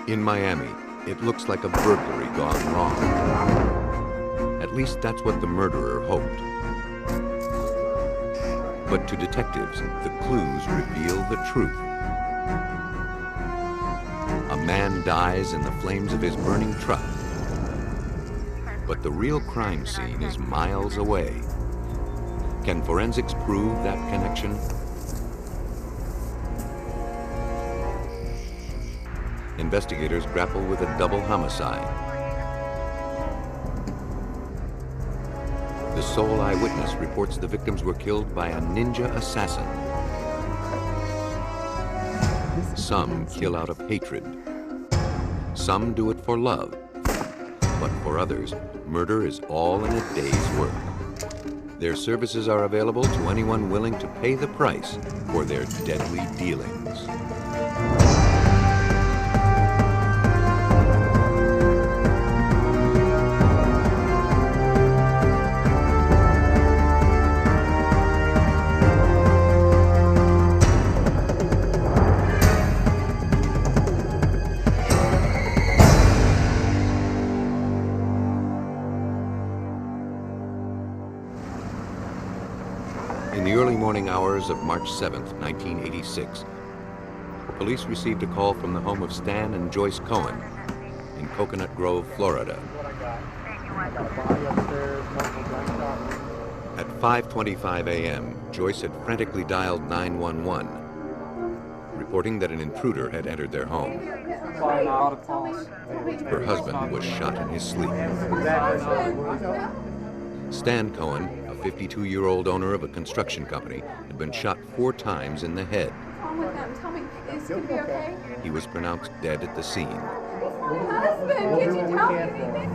In Miami, it looks like a burglary gone wrong. At least that's what the murderer hoped. But to detectives, the clues reveal the truth. A man dies in the flames of his burning truck. But the real crime scene is miles away. Can forensics prove that connection? Investigators grapple with a double homicide. The sole eyewitness reports the victims were killed by a ninja assassin. Some kill out of hatred. Some do it for love. But for others, murder is all in a day's work. Their services are available to anyone willing to pay the price for their deadly dealings. In the early morning hours of March 7th, 1986, police received a call from the home of Stan and Joyce Cohen in Coconut Grove, Florida. At 5:25 a.m., Joyce had frantically dialed 911, reporting that an intruder had entered their home. Her husband was shot in his sleep. Stan Cohen, a 52-year-old owner of a construction company, had been shot 4 times in the head. What's wrong with him? Tell me, is he gonna be okay? He was pronounced dead at the scene. Husband, can you tell me anything?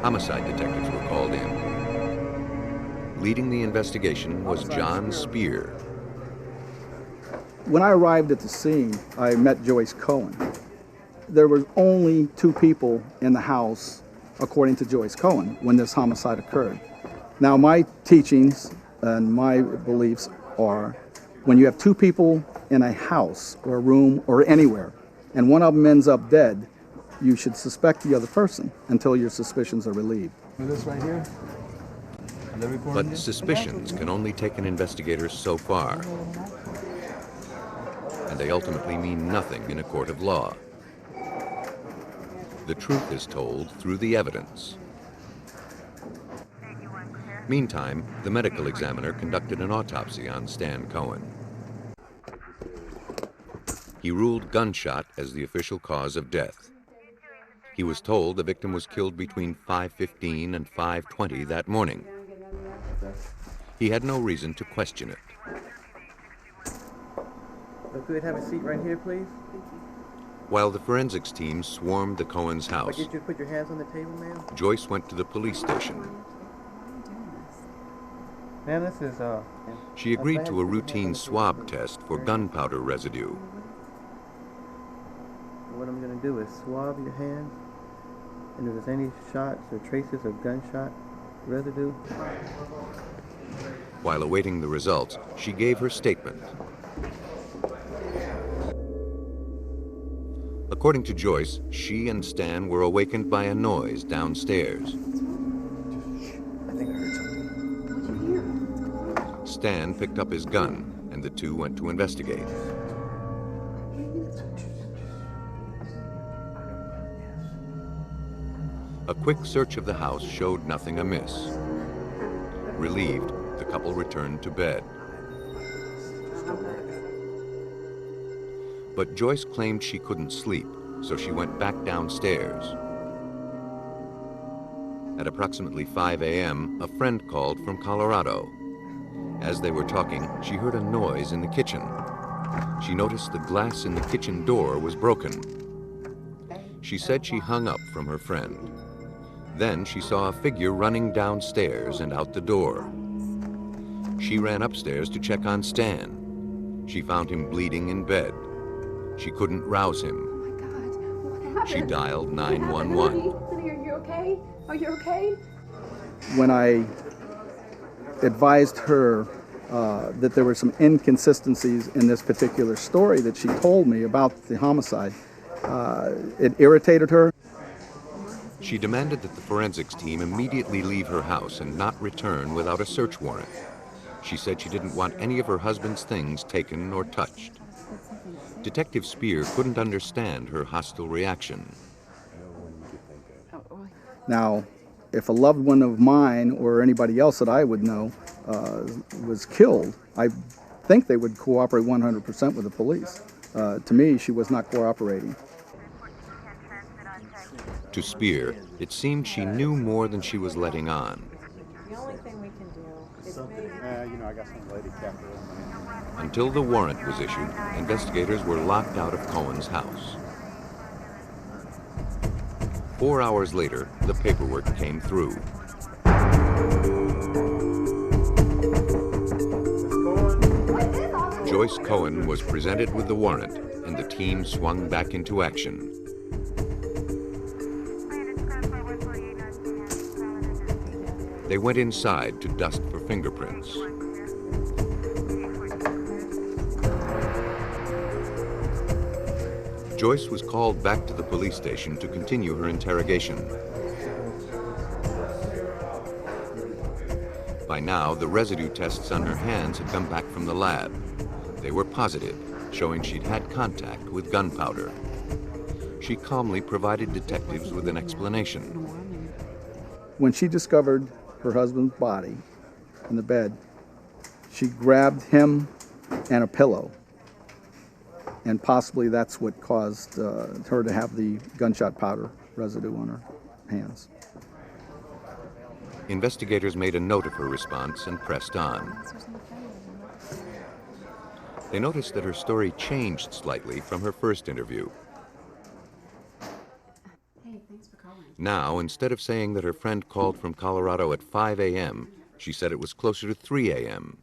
Homicide detectives were called in. Leading the investigation was John Spear. When I arrived at the scene, I met Joyce Cohen. There were only 2 people in the house, according to Joyce Cohen, when this homicide occurred. Now, my teachings and my beliefs are when you have 2 people in a house or a room or anywhere, and one of them ends up dead, you should suspect the other person until your suspicions are relieved. This right here? But suspicions can only take an investigator so far, and they ultimately mean nothing in a court of law. The truth is told through the evidence. Meantime, the medical examiner conducted an autopsy on Stan Cohen. He ruled gunshot as the official cause of death. He was told the victim was killed between 5:15 and 5:20 that morning. He had no reason to question it. Could have a seat right here, please? While the forensics team swarmed the Cohen's house, Get you to put your hands on the table, ma'am. Joyce went to the police station. Ma'am, this is She agreed to a routine swab test for gunpowder residue. What I'm going to do is swab your hands, and if there's any shots or traces of gunshot residue. While awaiting the results, she gave her statement. According to Joyce, she and Stan were awakened by a noise downstairs. I think I heard something. Stan picked up his gun, and the two went to investigate. A quick search of the house showed nothing amiss. Relieved, the couple returned to bed. But Joyce claimed she couldn't sleep, so she went back downstairs. At approximately 5 a.m., a friend called from Colorado. As they were talking, she heard a noise in the kitchen. She noticed the glass in the kitchen door was broken. She said she hung up from her friend. Then she saw a figure running downstairs and out the door. She ran upstairs to check on Stan. She found him bleeding in bed. She couldn't rouse him. Oh my God, what happened? She dialed What happened, 911. honey? Honey, are you okay? Are you okay? When I advised her that there were some inconsistencies in this particular story that she told me about the homicide, It irritated her. She demanded that the forensics team immediately leave her house and not return without a search warrant. She said she didn't want any of her husband's things taken or touched. Detective Spear couldn't understand her hostile reaction. Now, if a loved one of mine or anybody else that I would know was killed, I think they would cooperate 100% with the police. To me, she was not cooperating. To Spear, it seemed she knew more than she was letting on. The only thing we can do is maybe... I got some lady captain. Until the warrant was issued, investigators were locked out of Cohen's house. 4 hours later, the paperwork came through. Joyce Cohen was presented with the warrant, and the team swung back into action. They went inside to dust for fingerprints. Joyce was called back to the police station to continue her interrogation. By now, the residue tests on her hands had come back from the lab. They were positive, showing she'd had contact with gunpowder. She calmly provided detectives with an explanation. When she discovered her husband's body in the bed, she grabbed him and a pillow. And possibly that's what caused her to have the gunshot powder residue on her hands. Investigators made a note of her response and pressed on. They noticed that her story changed slightly from her first interview. Hey, thanks for calling. Now, instead of saying that her friend called from Colorado at 5 a.m., she said it was closer to 3 a.m.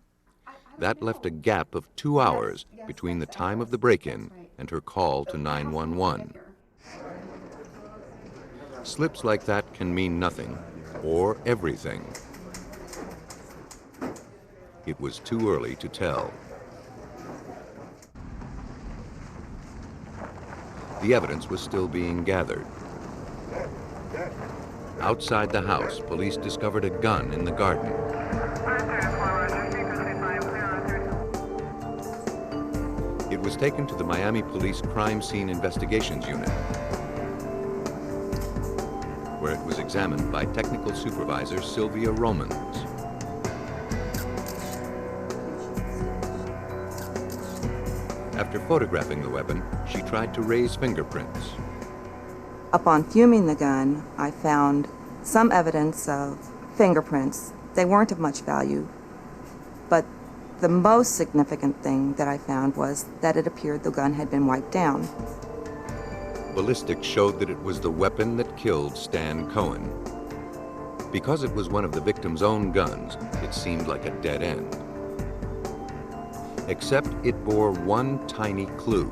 That left a gap of 2 hours between the time of the break-in and her call to 911. Slips like that can mean nothing, or everything. It was too early to tell. The evidence was still being gathered. Outside the house, police discovered a gun in the garden. It was taken to the Miami Police Crime Scene Investigations Unit, where it was examined by Technical Supervisor Sylvia Romans. After photographing the weapon, she tried to raise fingerprints. Upon fuming the gun, I found some evidence of fingerprints. They weren't of much value, but the most significant thing that I found was that it appeared the gun had been wiped down. Ballistics showed that it was the weapon that killed Stan Cohen. Because it was one of the victim's own guns, it seemed like a dead end. Except it bore one tiny clue.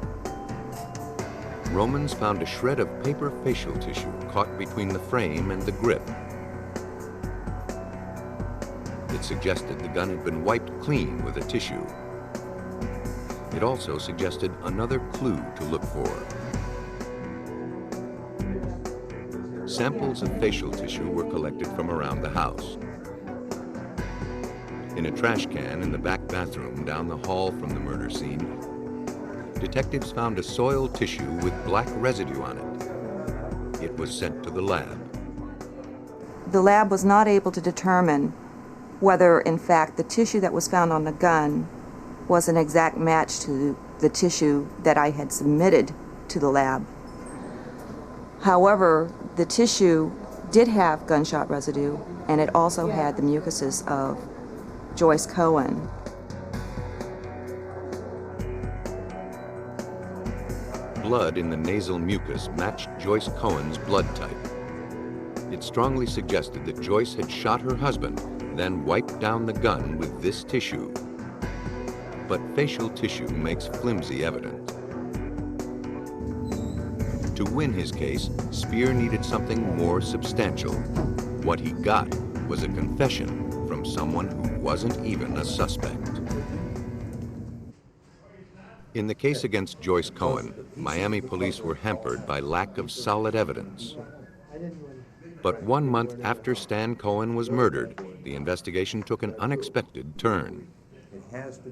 Romans found a shred of paper facial tissue caught between the frame and the grip. It suggested the gun had been wiped clean with a tissue. It also suggested another clue to look for. Samples of facial tissue were collected from around the house. In a trash can in the back bathroom down the hall from the murder scene, detectives found a soiled tissue with black residue on it. It was sent to the lab. The lab was not able to determine whether, in fact, the tissue that was found on the gun was an exact match to the tissue that I had submitted to the lab. However, the tissue did have gunshot residue, and it also had the mucuses of Joyce Cohen. Blood in the nasal mucus matched Joyce Cohen's blood type. It strongly suggested that Joyce had shot her husband, then wiped down the gun with this tissue. But facial tissue makes flimsy evidence. To win his case, Spear needed something more substantial. What he got was a confession from someone who wasn't even a suspect. In the case against Joyce Cohen, Miami police were hampered by lack of solid evidence. But 1 month after Stan Cohen was murdered, the investigation took an unexpected turn.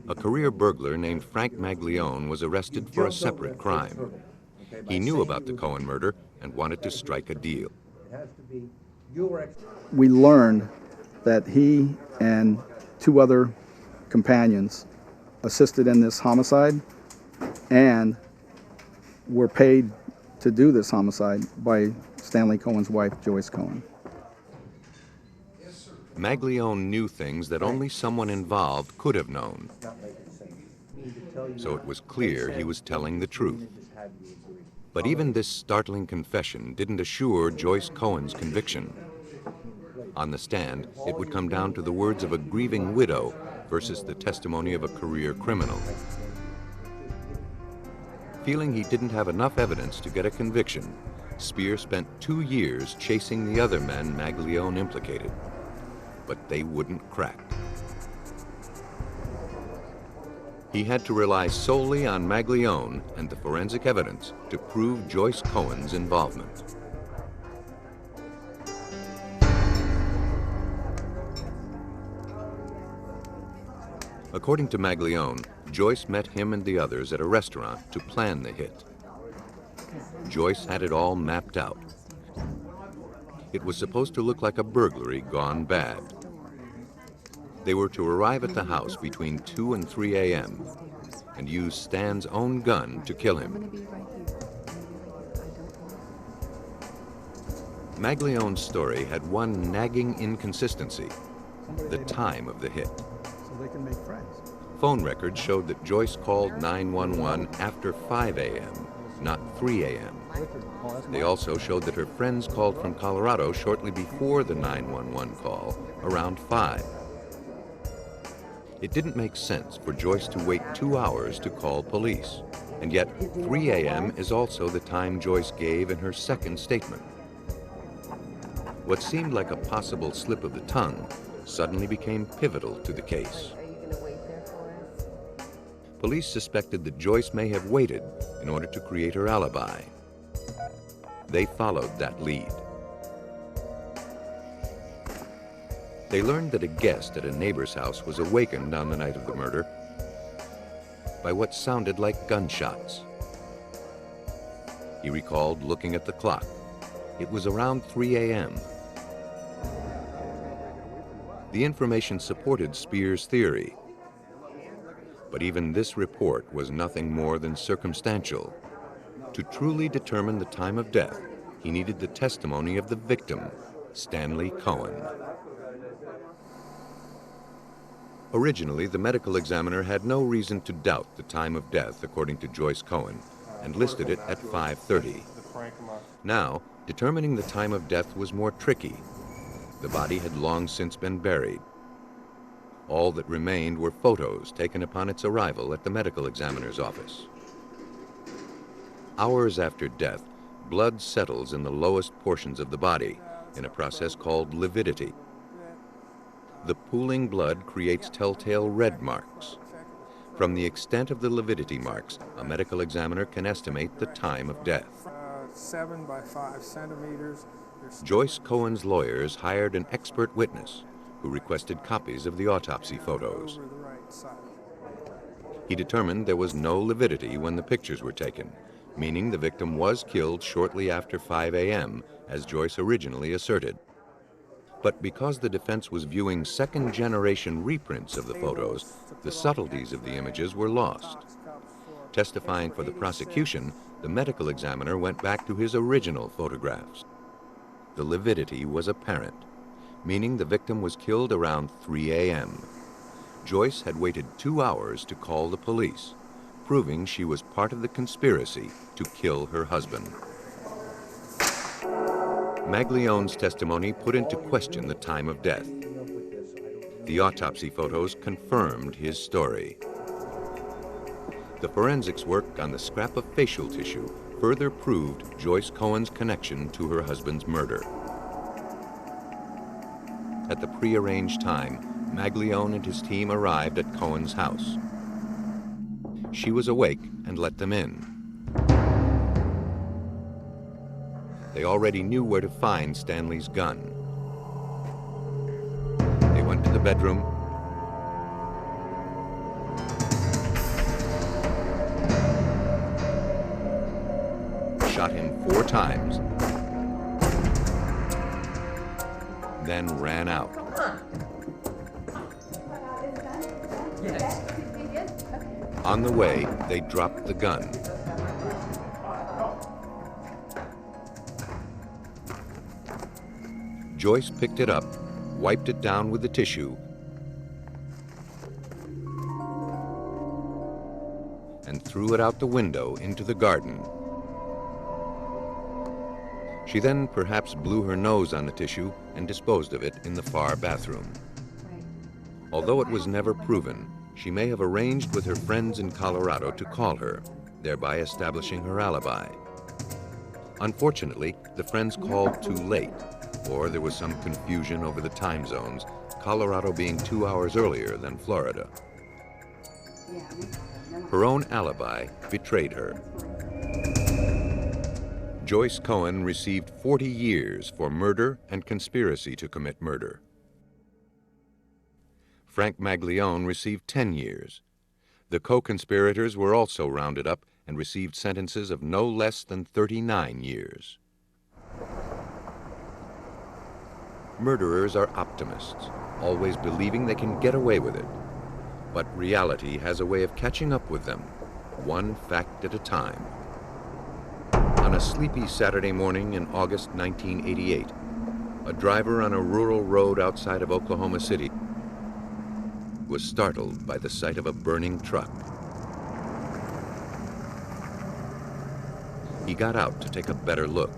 A career burglar named Frank Maglione was arrested for a separate crime. He knew about the Cohen murder and wanted to strike a deal. We learned that he and 2 other companions assisted in this homicide and were paid to do this homicide by Stanley Cohen's wife, Joyce Cohen. Maglione knew things that only someone involved could have known. So it was clear he was telling the truth. But even this startling confession didn't assure Joyce Cohen's conviction. On the stand, it would come down to the words of a grieving widow versus the testimony of a career criminal. Feeling he didn't have enough evidence to get a conviction, Spear spent 2 years chasing the other men Maglione implicated. But they wouldn't crack. He had to rely solely on Maglione and the forensic evidence to prove Joyce Cohen's involvement. According to Maglione, Joyce met him and the others at a restaurant to plan the hit. Joyce had it all mapped out. It was supposed to look like a burglary gone bad. They were to arrive at the house between 2 and 3 a.m. and use Stan's own gun to kill him. Maglione's story had one nagging inconsistency: the time of the hit. So they can make friends. Phone records showed that Joyce called 911 after 5 a.m., not 3 a.m. They also showed that her friends called from Colorado shortly before the 911 call, around 5. It didn't make sense for Joyce to wait 2 hours to call police, and yet 3 a.m. is also the time Joyce gave in her second statement. What seemed like a possible slip of the tongue suddenly became pivotal to the case. Police suspected that Joyce may have waited in order to create her alibi. They followed that lead. They learned that a guest at a neighbor's house was awakened on the night of the murder by what sounded like gunshots. He recalled looking at the clock. It was around 3 a.m. The information supported Spear's theory. But even this report was nothing more than circumstantial. To truly determine the time of death, he needed the testimony of the victim, Stanley Cohen. Originally, the medical examiner had no reason to doubt the time of death according to Joyce Cohen, and listed it at 5:30. Now, determining the time of death was more tricky. The body had long since been buried. All that remained were photos taken upon its arrival at the medical examiner's office. Hours after death, blood settles in the lowest portions of the body in a process called lividity. The pooling blood creates telltale red marks. From the extent of the lividity marks, a medical examiner can estimate the time of death. 7 by 5 centimeters. Joyce Cohen's lawyers hired an expert witness who requested copies of the autopsy photos. Over the right side. He determined there was no lividity when the pictures were taken, meaning the victim was killed shortly after 5 a.m., as Joyce originally asserted. But because the defense was viewing second-generation reprints of the photos, the subtleties of the images were lost. Testifying for the prosecution, the medical examiner went back to his original photographs. The lividity was apparent, meaning the victim was killed around 3 a.m. Joyce had waited 2 hours to call the police, proving she was part of the conspiracy to kill her husband. Maglione's testimony put into question the time of death. The autopsy photos confirmed his story. The forensics work on the scrap of facial tissue further proved Joyce Cohen's connection to her husband's murder. At the prearranged time, Maglione and his team arrived at Cohen's house. She was awake and let them in. They already knew where to find Stanley's gun. They went to the bedroom, shot him 4 times, then ran out. On the way, they dropped the gun. Joyce picked it up, wiped it down with the tissue, and threw it out the window into the garden. She then perhaps blew her nose on the tissue and disposed of it in the far bathroom. Although it was never proven, she may have arranged with her friends in Colorado to call her, thereby establishing her alibi. Unfortunately, the friends called too late, or there was some confusion over the time zones, Colorado being 2 hours earlier than Florida. Her own alibi betrayed her. Joyce Cohen received 40 years for murder and conspiracy to commit murder. Frank Maglione received 10 years. The co-conspirators were also rounded up and received sentences of no less than 39 years. Murderers are optimists, always believing they can get away with it. But reality has a way of catching up with them, one fact at a time. On a sleepy Saturday morning in August 1988, a driver on a rural road outside of Oklahoma City was startled by the sight of a burning truck. He got out to take a better look.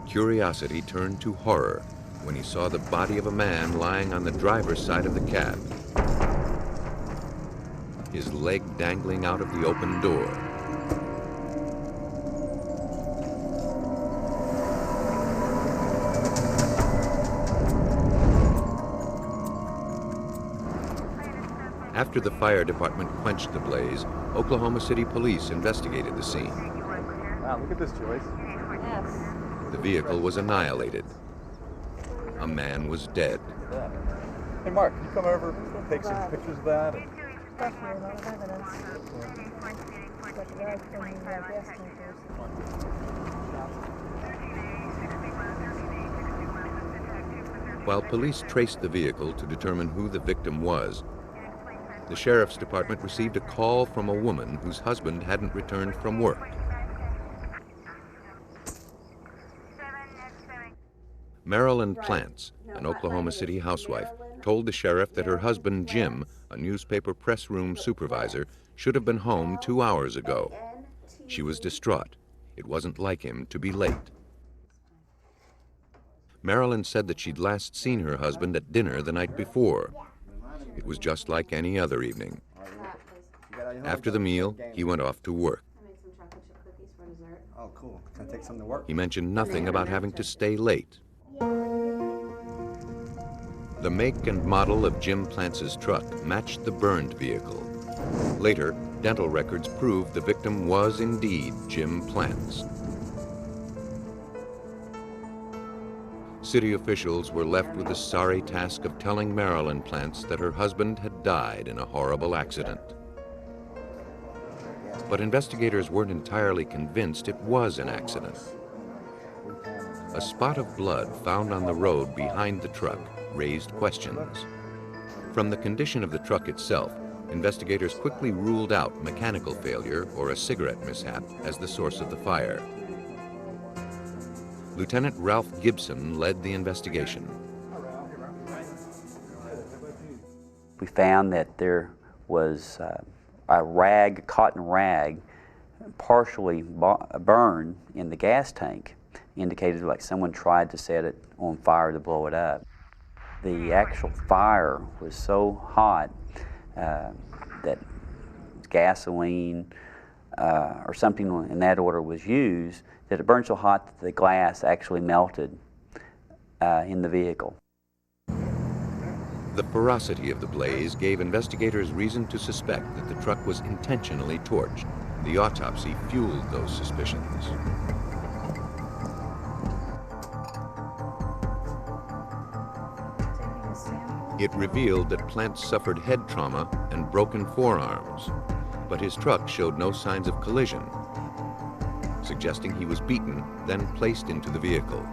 Curiosity turned to horror when he saw the body of a man lying on the driver's side of the cab, his leg dangling out of the open door. After the fire department quenched the blaze, Oklahoma City police investigated the scene. Wow, look at this, Joyce. Yes. The vehicle was annihilated. A man was dead. Hey, Mark, can you come over and take some pictures of that? Definitely a lot of evidence. But the guy couldn't gas tankers. While police traced the vehicle to determine who the victim was, the sheriff's department received a call from a woman whose husband hadn't returned from work. Marilyn Plants, an Oklahoma City housewife, told the sheriff that her husband Jim, a newspaper press room supervisor, should have been home 2 hours ago. She was distraught. It wasn't like him to be late. Marilyn said that she'd last seen her husband at dinner the night before. It was just like any other evening. After the meal, he went off to work. I made some chocolate chip cookies for dessert. Oh, cool. Can I take some to work? He mentioned nothing about having to stay late. The make and model of Jim Plantz's truck matched the burned vehicle. Later, dental records proved the victim was indeed Jim Plantz. City officials were left with the sorry task of telling Marilyn Plantz that her husband had died in a horrible accident. But investigators weren't entirely convinced it was an accident. A spot of blood found on the road behind the truck raised questions. From the condition of the truck itself, investigators quickly ruled out mechanical failure or a cigarette mishap as the source of the fire. Lieutenant Ralph Gibson led the investigation. We found that there was a rag, cotton rag, partially burned in the gas tank, indicated like someone tried to set it on fire to blow it up. The actual fire was so hot that gasoline or something in that order was used, that it burned so hot that the glass actually melted in the vehicle. The ferocity of the blaze gave investigators reason to suspect that the truck was intentionally torched. The autopsy fueled those suspicions. Taking a sample. It revealed that Plants suffered head trauma and broken forearms, but his truck showed no signs of collision, suggesting he was beaten, then placed into the vehicle.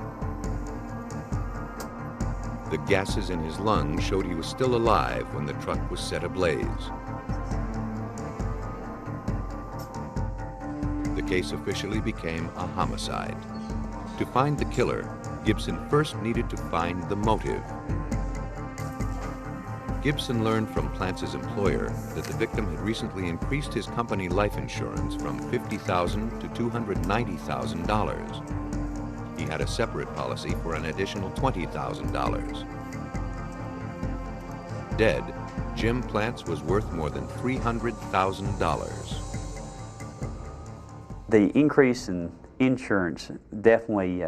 The gases in his lungs showed he was still alive when the truck was set ablaze. The case officially became a homicide. To find the killer, Gibson first needed to find the motive. Gibson learned from Plantz's employer that the victim had recently increased his company life insurance from $50,000 to $290,000. He had a separate policy for an additional $20,000. Dead, Jim Plantz was worth more than $300,000. The increase in insurance definitely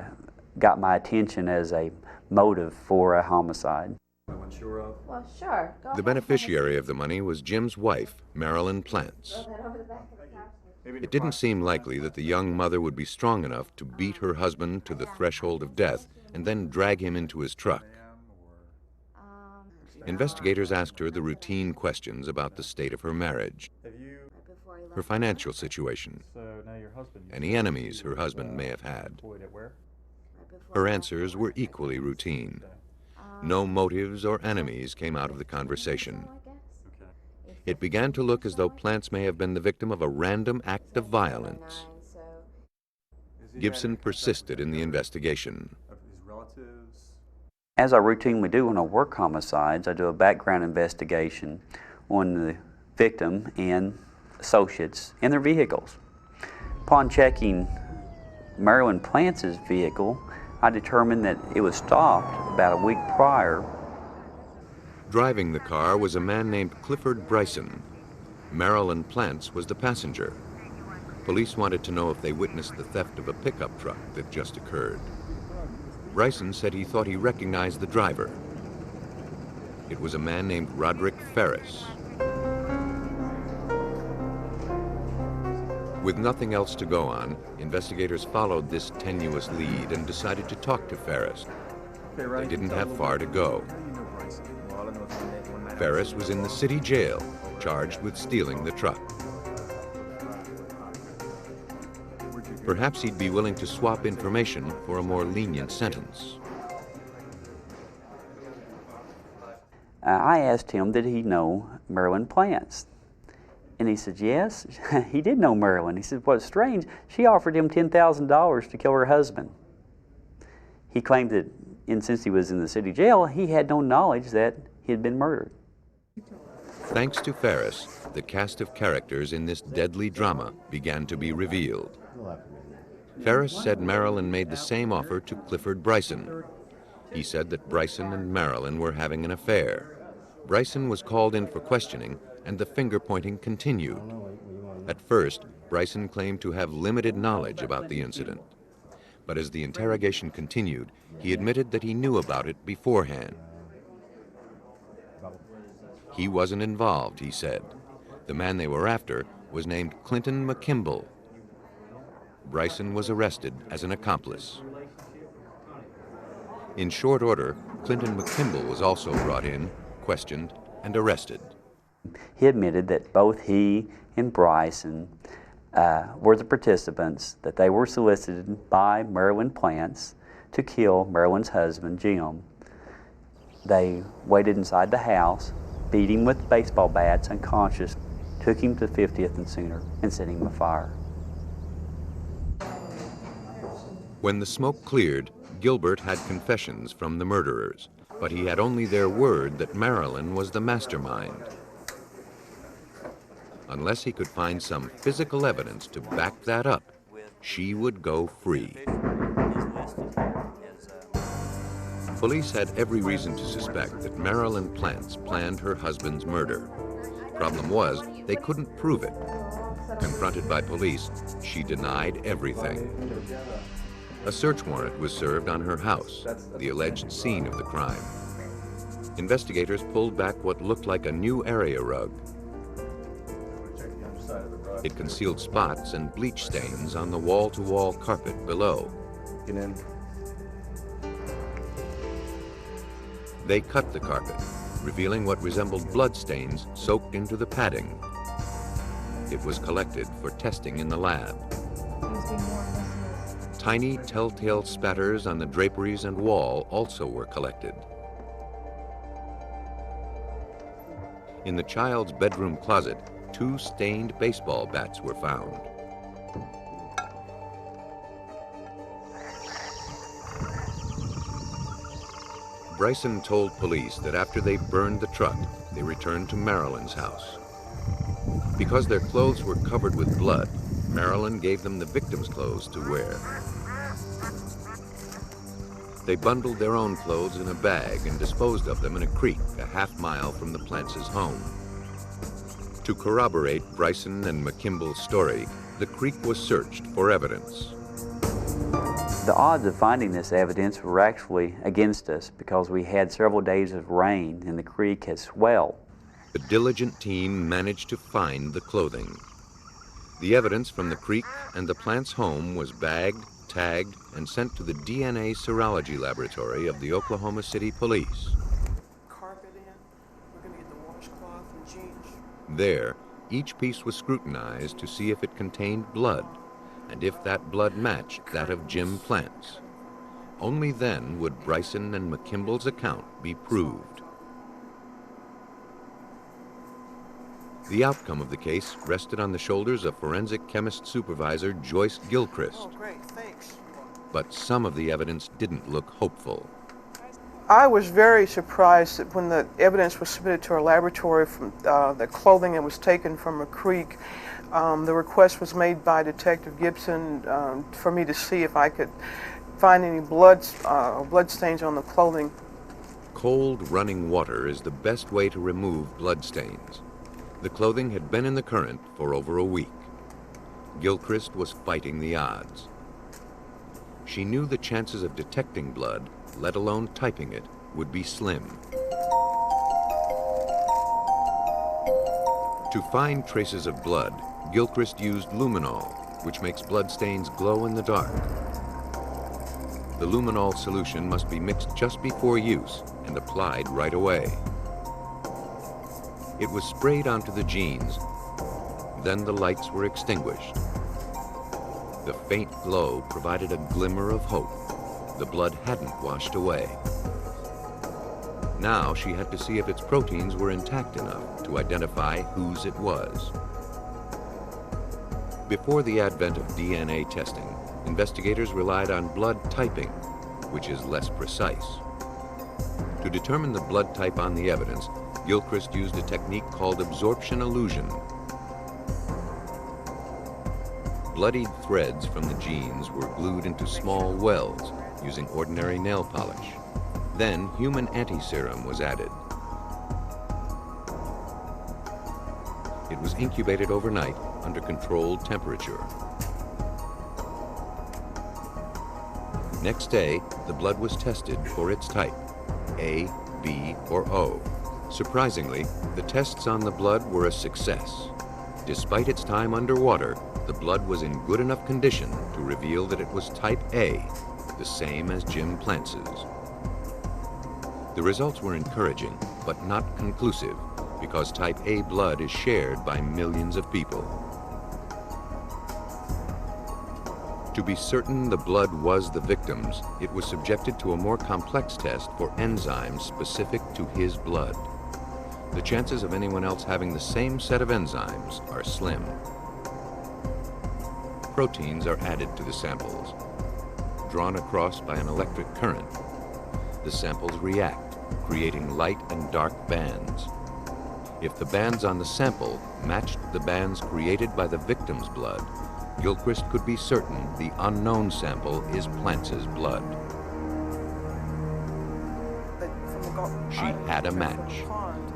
got my attention as a motive for a homicide. Well, sure. Go The ahead. beneficiary of the money was Jim's wife, Marilyn Plantz. Throw that over the back of the couch. It didn't seem likely that the young mother would be strong enough to beat her husband to the threshold of death and then drag him into his truck. Investigators asked her the routine questions about the state of her marriage, Before he left. her financial situation, any enemies her husband may have had. Her answers were equally routine. No motives or enemies came out of the conversation. It began to look as though Plantz may have been the victim of a random act of violence. Gibson persisted in the investigation. As I routinely do when I work homicides, I do a background investigation on the victim and associates and their vehicles. Upon checking Marilyn Plantz's vehicle, I determined that it was stopped about a week prior. Driving the car was a man named Clifford Bryson. Marilyn Plantz was the passenger. Police wanted to know if they witnessed the theft of a pickup truck that just occurred. Bryson said he thought he recognized the driver. It was a man named Roderick Ferris. With nothing else to go on, investigators followed this tenuous lead and decided to talk to Ferris. They didn't have far to go. Ferris was in the city jail, charged with stealing the truck. Perhaps he'd be willing to swap information for a more lenient sentence. I asked him, did he know Marilyn Plantz? And he said, yes, he did know Marilyn. He said, what's strange, she offered him $10,000 to kill her husband. He claimed that, and since he was in the city jail, he had no knowledge that he had been murdered. Thanks to Ferris, the cast of characters in this deadly drama began to be revealed. Ferris said Marilyn made the same offer to Clifford Bryson. He said that Bryson and Marilyn were having an affair. Bryson was called in for questioning, and the finger-pointing continued. At first, Bryson claimed to have limited knowledge about the incident. But as the interrogation continued, he admitted that he knew about it beforehand. He wasn't involved, he said. The man they were after was named Clinton McKimball. Bryson was arrested as an accomplice. In short order, Clinton McKimball was also brought in, questioned, and arrested. He admitted that both he and Bryson were the participants, that they were solicited by Marilyn Plantz to kill Marilyn's husband, Jim. They waited inside the house, beat him with baseball bats unconscious, took him to 50th and Sooner, and set him afire. When the smoke cleared, Gilbert had confessions from the murderers, but he had only their word that Marilyn was the mastermind. Unless he could find some physical evidence to back that up, she would go free. Police had every reason to suspect that Marilyn Plantz planned her husband's murder. Problem was, they couldn't prove it. Confronted by police, she denied everything. A search warrant was served on her house, the alleged scene of the crime. Investigators pulled back what looked like a new area rug. It concealed spots and bleach stains on the wall-to-wall carpet below. They cut the carpet, revealing what resembled blood stains soaked into the padding. It was collected for testing in the lab. Tiny telltale spatters on the draperies and wall also were collected. In the child's bedroom closet, 2 stained baseball bats were found. Bryson told police that after they burned the truck, they returned to Marilyn's house. Because their clothes were covered with blood, Marilyn gave them the victim's clothes to wear. They bundled their own clothes in a bag and disposed of them in a creek a half-mile from the Plantz's home. To corroborate Bryson and McKimball's story, the creek was searched for evidence. The odds of finding this evidence were actually against us because we had several days of rain and the creek had swelled. The diligent team managed to find the clothing. The evidence from the creek and the Plantz's home was bagged, tagged, and sent to the DNA serology laboratory of the Oklahoma City Police. Carpet in. We're going to get the washcloth and jeans. There, each piece was scrutinized to see if it contained blood, and if that blood matched that of Jim Plantz. Only then would Bryson and McKimball's account be proved. The outcome of the case rested on the shoulders of forensic chemist supervisor Joyce Gilchrist. Oh, great, thanks. But some of the evidence didn't look hopeful. I was very surprised that when the evidence was submitted to our laboratory from the clothing that was taken from a creek, the request was made by Detective Gibson for me to see if I could find any blood stains on the clothing. Cold running water is the best way to remove blood stains. The clothing had been in the current for over a week. Gilchrist was fighting the odds. She knew the chances of detecting blood, let alone typing it, would be slim. To find traces of blood, Gilchrist used luminol, which makes blood stains glow in the dark. The luminol solution must be mixed just before use and applied right away. It was sprayed onto the jeans. Then the lights were extinguished. The faint glow provided a glimmer of hope. The blood hadn't washed away. Now she had to see if its proteins were intact enough to identify whose it was. Before the advent of DNA testing, investigators relied on blood typing, which is less precise. To determine the blood type on the evidence, Gilchrist used a technique called absorption illusion. Bloodied threads from the jeans were glued into small wells using ordinary nail polish. Then human anti-serum was added. It was incubated overnight under controlled temperature. Next day, the blood was tested for its type, A, B, or O. Surprisingly, the tests on the blood were a success. Despite its time underwater, the blood was in good enough condition to reveal that it was type A, the same as Jim Plantz's. The results were encouraging, but not conclusive, because type A blood is shared by millions of people. To be certain the blood was the victim's, it was subjected to a more complex test for enzymes specific to his blood. The chances of anyone else having the same set of enzymes are slim. Proteins are added to the samples. Drawn across by an electric current, the samples react, creating light and dark bands. If the bands on the sample matched the bands created by the victim's blood, Gilchrist could be certain the unknown sample is Plantz's blood. She had a match.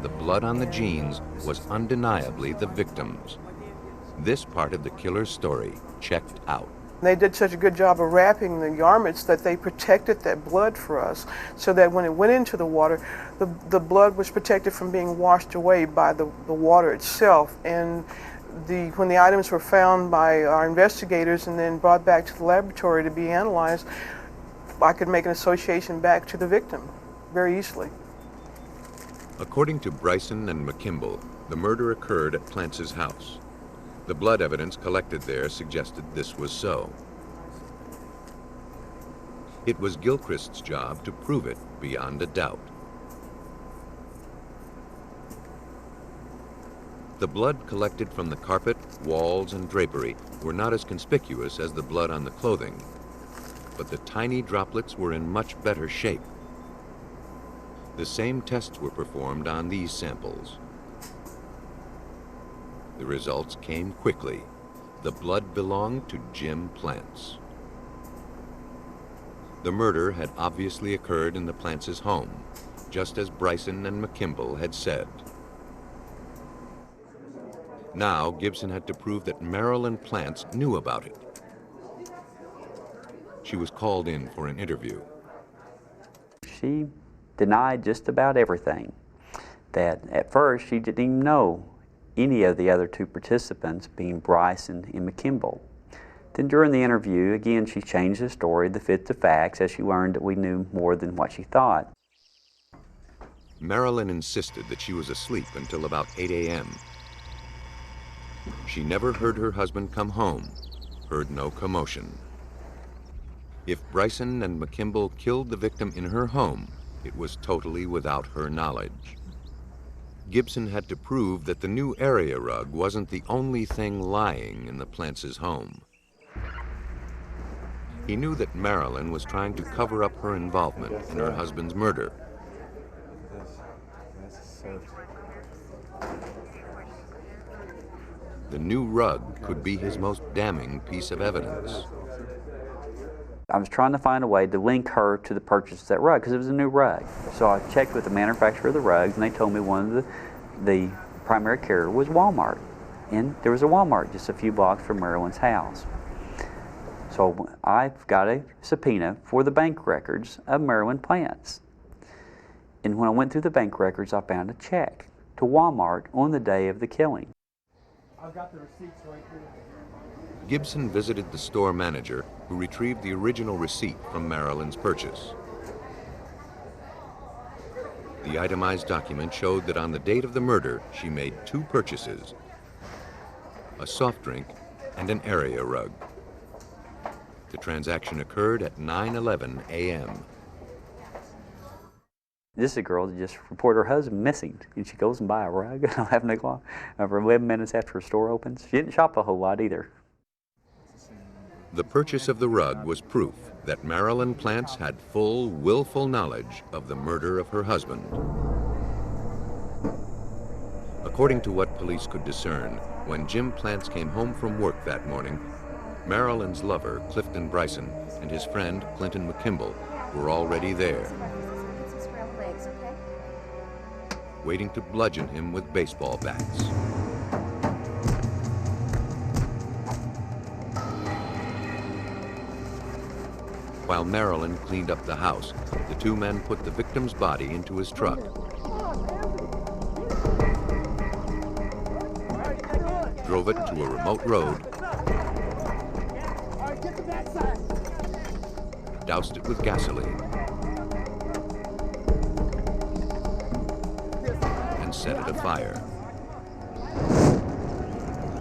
The blood on the jeans was undeniably the victim's. This part of the killer's story checked out. They did such a good job of wrapping the garments that they protected that blood for us, so that when it went into the water, the blood was protected from being washed away by the water itself. And when the items were found by our investigators and then brought back to the laboratory to be analyzed, I could make an association back to the victim very easily. According to Bryson and McKimble, the murder occurred at Plantz's house. The blood evidence collected there suggested this was so. It was Gilchrist's job to prove it beyond a doubt. The blood collected from the carpet, walls, and drapery were not as conspicuous as the blood on the clothing, but the tiny droplets were in much better shape. The same tests were performed on these samples. The results came quickly. The blood belonged to Jim Plantz. The murder had obviously occurred in the Plantz's home, just as Bryson and McKimble had said. Now, Gibson had to prove that Marilyn Plantz knew about it. She was called in for an interview. She denied just about everything. That at first she didn't even know any of the other two participants, being Bryson and McKimble. Then during the interview, again, she changed the story to fit the facts as she learned that we knew more than what she thought. Marilyn insisted that she was asleep until about 8 a.m. She never heard her husband come home, heard no commotion. If Bryson and McKimble killed the victim in her home, it was totally without her knowledge. Gibson had to prove that the new area rug wasn't the only thing lying in the Plantz's home. He knew that Marilyn was trying to cover up her involvement in her husband's murder. The new rug could be his most damning piece of evidence. I was trying to find a way to link her to the purchase of that rug because it was a new rug. So I checked with the manufacturer of the rugs, and they told me one of the primary carrier was Walmart. And there was a Walmart just a few blocks from Marilyn's house. So I've got a subpoena for the bank records of Marilyn Plantz. And when I went through the bank records, I found a check to Walmart on the day of the killing. I've got the receipts right here. Gibson visited the store manager, who retrieved the original receipt from Marilyn's purchase. The itemized document showed that on the date of the murder, she made 2 purchases, a soft drink and an area rug. The transaction occurred at 9:11 a.m. This is a girl that just reported her husband missing, and she goes and buys a rug at 11 o'clock, over 11 minutes after her store opens. She didn't shop a whole lot either. The purchase of the rug was proof that Marilyn Plantz had full, willful knowledge of the murder of her husband. According to what police could discern, when Jim Plantz came home from work that morning, Marilyn's lover, Clifton Bryson, and his friend, Clinton McKimble, were already there, waiting to bludgeon him with baseball bats. While Marilyn cleaned up the house, the 2 men put the victim's body into his truck. Drove it to a remote road, doused it with gasoline, and set it afire.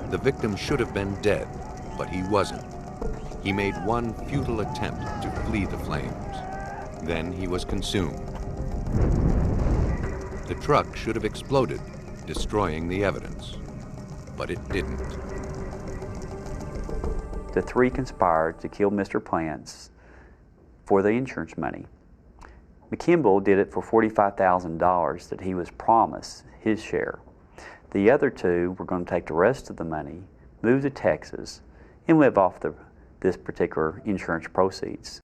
The victim should have been dead, but he wasn't. He made one futile attempt to flee the flames. Then he was consumed. The truck should have exploded, destroying the evidence, but it didn't. The 3 conspired to kill Mr. Plantz for the insurance money. McKimble did it for $45,000 that he was promised his share. The other 2 were going to take the rest of the money, move to Texas, and live off this particular insurance proceeds.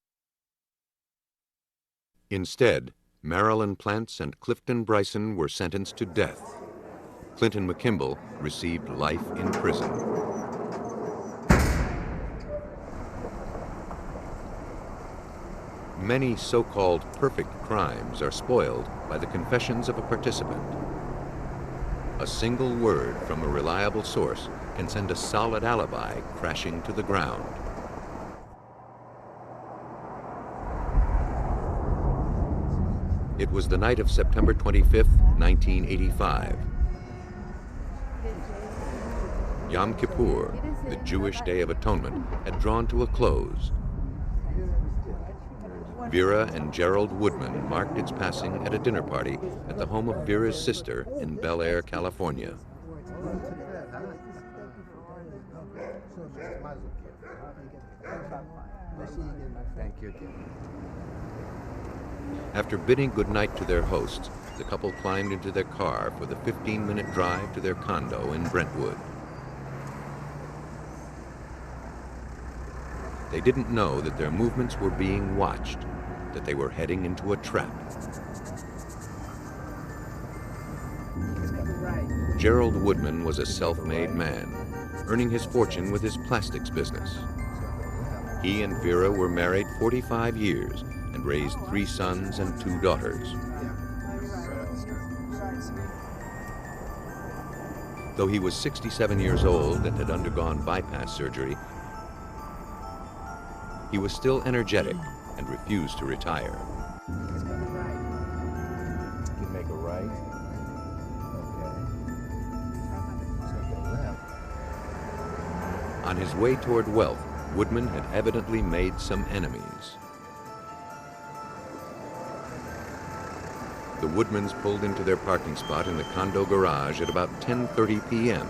Instead, Marilyn Plantz and Clifton Bryson were sentenced to death. Clinton McKimble received life in prison. Many so-called perfect crimes are spoiled by the confessions of a participant. A single word from a reliable source can send a solid alibi crashing to the ground. It was the night of September 25th, 1985. Yom Kippur, the Jewish Day of Atonement, had drawn to a close. Vera and Gerald Woodman marked its passing at a dinner party at the home of Vera's sister in Bel Air, California. Thank you. After bidding goodnight to their hosts, the couple climbed into their car for the 15-minute drive to their condo in Brentwood. They didn't know that their movements were being watched, that they were heading into a trap. Gerald Woodman was a self-made man, earning his fortune with his plastics business. He and Vera were married 45 years and raised 3 sons and 2 daughters. Though he was 67 years old and had undergone bypass surgery, he was still energetic and refused to retire. You make a right. Okay. On his way toward wealth, Woodman had evidently made some enemies. The Woodmans pulled into their parking spot in the condo garage at about 10:30 p.m.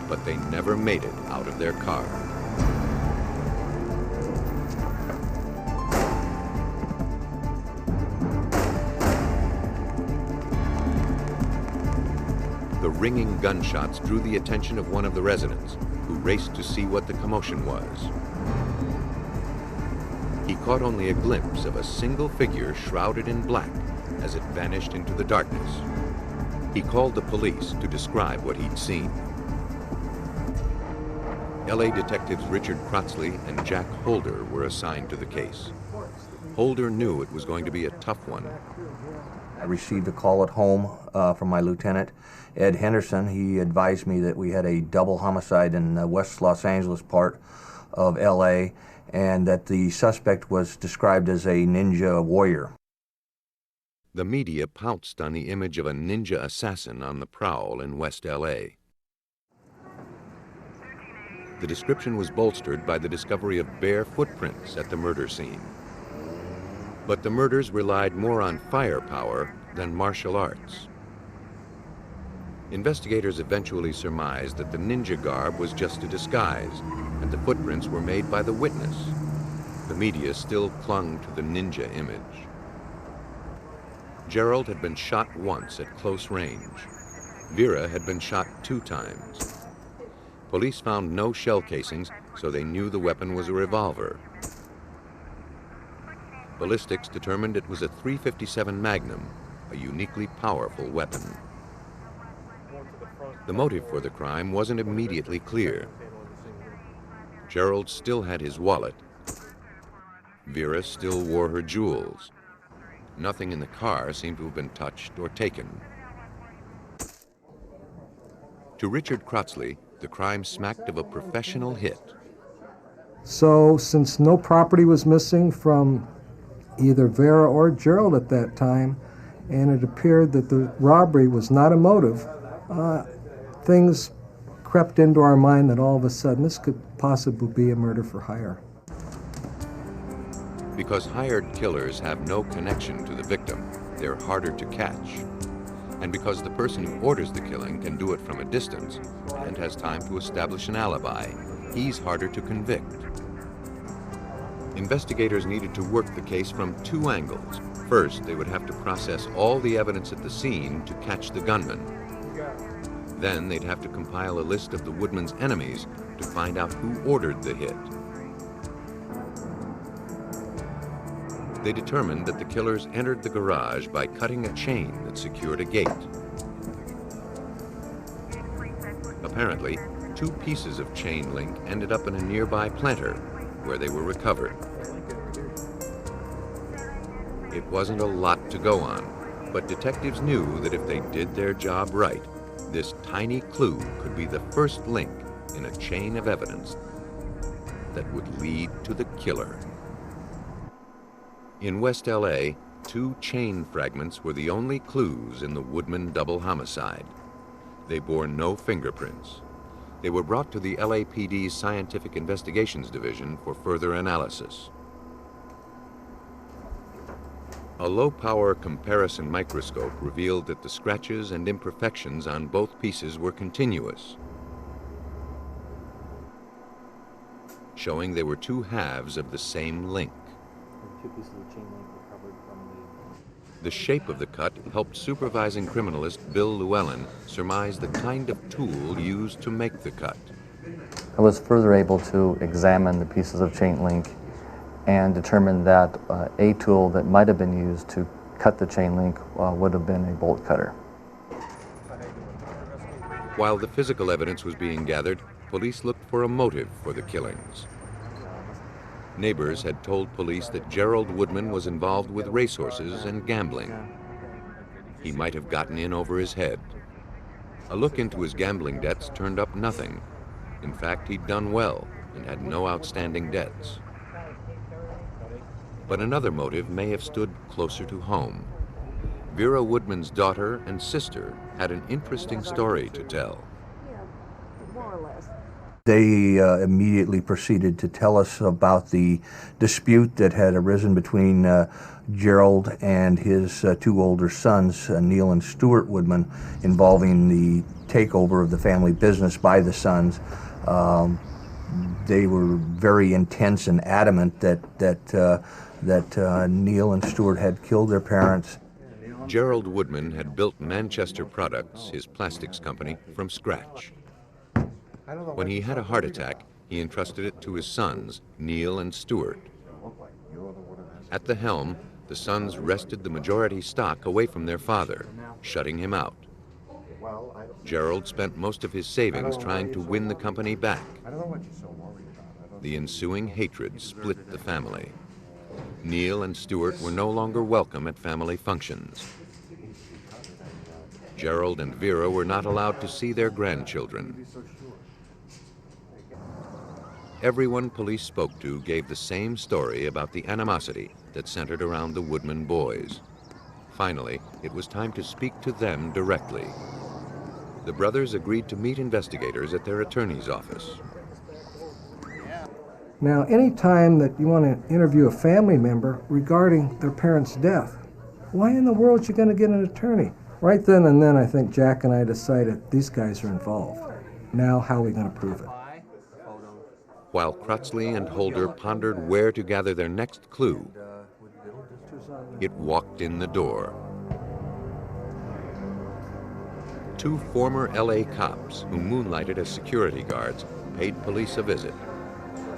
But they never made it out of their car. The ringing gunshots drew the attention of one of the residents, who raced to see what the commotion was. He caught only a glimpse of a single figure shrouded in black as it vanished into the darkness. He called the police to describe what he'd seen. LA detectives Richard Crotzley and Jack Holder were assigned to the case. Holder knew it was going to be a tough one. I received a call at home from my lieutenant, Ed Henderson. He advised me that we had a double homicide in the West Los Angeles part of LA, and that the suspect was described as a ninja warrior. The media pounced on the image of a ninja assassin on the prowl in West LA. The description was bolstered by the discovery of bare footprints at the murder scene. But the murders relied more on firepower than martial arts. Investigators eventually surmised that the ninja garb was just a disguise, and the footprints were made by the witness. The media still clung to the ninja image. Gerald had been shot once at close range. Vera had been shot 2 times. Police found no shell casings, so they knew the weapon was a revolver. Ballistics determined it was a .357 Magnum, a uniquely powerful weapon. The motive for the crime wasn't immediately clear. Gerald still had his wallet. Vera still wore her jewels. Nothing in the car seemed to have been touched or taken. To Richard Crotzley, the crime smacked of a professional hit. So, since no property was missing from either Vera or Gerald at that time, and it appeared that the robbery was not a motive, things crept into our mind that all of a sudden this could possibly be a murder for hire. Because hired killers have no connection to the victim, they're harder to catch. And because the person who orders the killing can do it from a distance and has time to establish an alibi, he's harder to convict. Investigators needed to work the case from 2 angles. First, they would have to process all the evidence at the scene to catch the gunman. Then they'd have to compile a list of the Woodman's enemies to find out who ordered the hit. They determined that the killers entered the garage by cutting a chain that secured a gate. Apparently, 2 pieces of chain link ended up in a nearby planter, where they were recovered. It wasn't a lot to go on, but detectives knew that if they did their job right, this tiny clue could be the first link in a chain of evidence that would lead to the killer. In West LA, 2 chain fragments were the only clues in the Woodman double homicide. They bore no fingerprints. They were brought to the LAPD's Scientific Investigations Division for further analysis. A low-power comparison microscope revealed that the scratches and imperfections on both pieces were continuous, showing they were 2 halves of the same link. The 2 pieces of chain link recovered from the shape of the cut helped supervising criminalist Bill Llewellyn surmise the kind of tool used to make the cut. I was further able to examine the pieces of chain link and determine that a tool that might have been used to cut the chain link would have been a bolt cutter. While the physical evidence was being gathered, police looked for a motive for the killings. Neighbors had told police that Gerald Woodman was involved with racehorses and gambling. He might have gotten in over his head. A look into his gambling debts turned up nothing. In fact, he'd done well and had no outstanding debts. But another motive may have stood closer to home. Vera Woodman's daughter and sister had an interesting story to tell. They immediately proceeded to tell us about the dispute that had arisen between Gerald and his 2 older sons, Neil and Stuart Woodman, involving the takeover of the family business by the sons. They were very intense and adamant that Neil and Stuart had killed their parents. Gerald Woodman had built Manchester Products, his plastics company, from scratch. When he had a heart attack, he entrusted it to his sons, Neil and Stuart. At the helm, the sons wrested the majority stock away from their father, shutting him out. Gerald spent most of his savings trying to win the company back. The ensuing hatred split the family. Neil and Stuart were no longer welcome at family functions. Gerald and Vera were not allowed to see their grandchildren. Everyone police spoke to gave the same story about the animosity that centered around the Woodman boys. Finally, it was time to speak to them directly. The brothers agreed to meet investigators at their attorney's office. Now, any time that you want to interview a family member regarding their parents' death, why in the world are you going to get an attorney? Right then and then, I think Jack and I decided these guys are involved. Now, how are we going to prove it? While Crutchley and Holder pondered where to gather their next clue, it walked in the door. 2 former LA cops who moonlighted as security guards paid police a visit.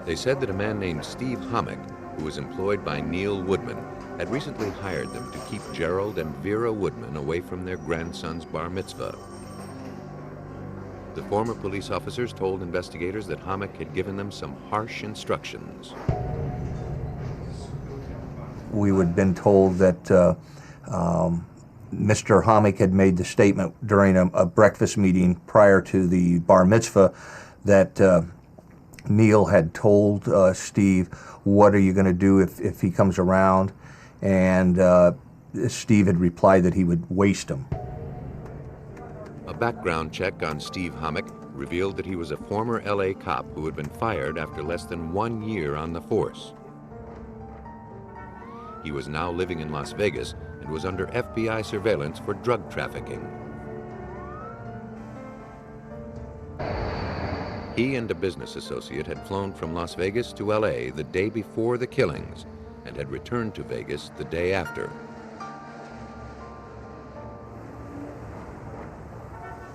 They said that a man named Steve Hommick, who was employed by Neil Woodman, had recently hired them to keep Gerald and Vera Woodman away from their grandson's bar mitzvah. The former police officers told investigators that Hommick had given them some harsh instructions. We had been told that Mr. Hommick had made the statement during a breakfast meeting prior to the bar mitzvah that Neil had told Steve, "What are you going to do if he comes around?" And Steve had replied that he would waste him. A background check on Steve Hommick revealed that he was a former LA cop who had been fired after less than 1 year on the force. He was now living in Las Vegas and was under FBI surveillance for drug trafficking. He and a business associate had flown from Las Vegas to LA the day before the killings and had returned to Vegas the day after.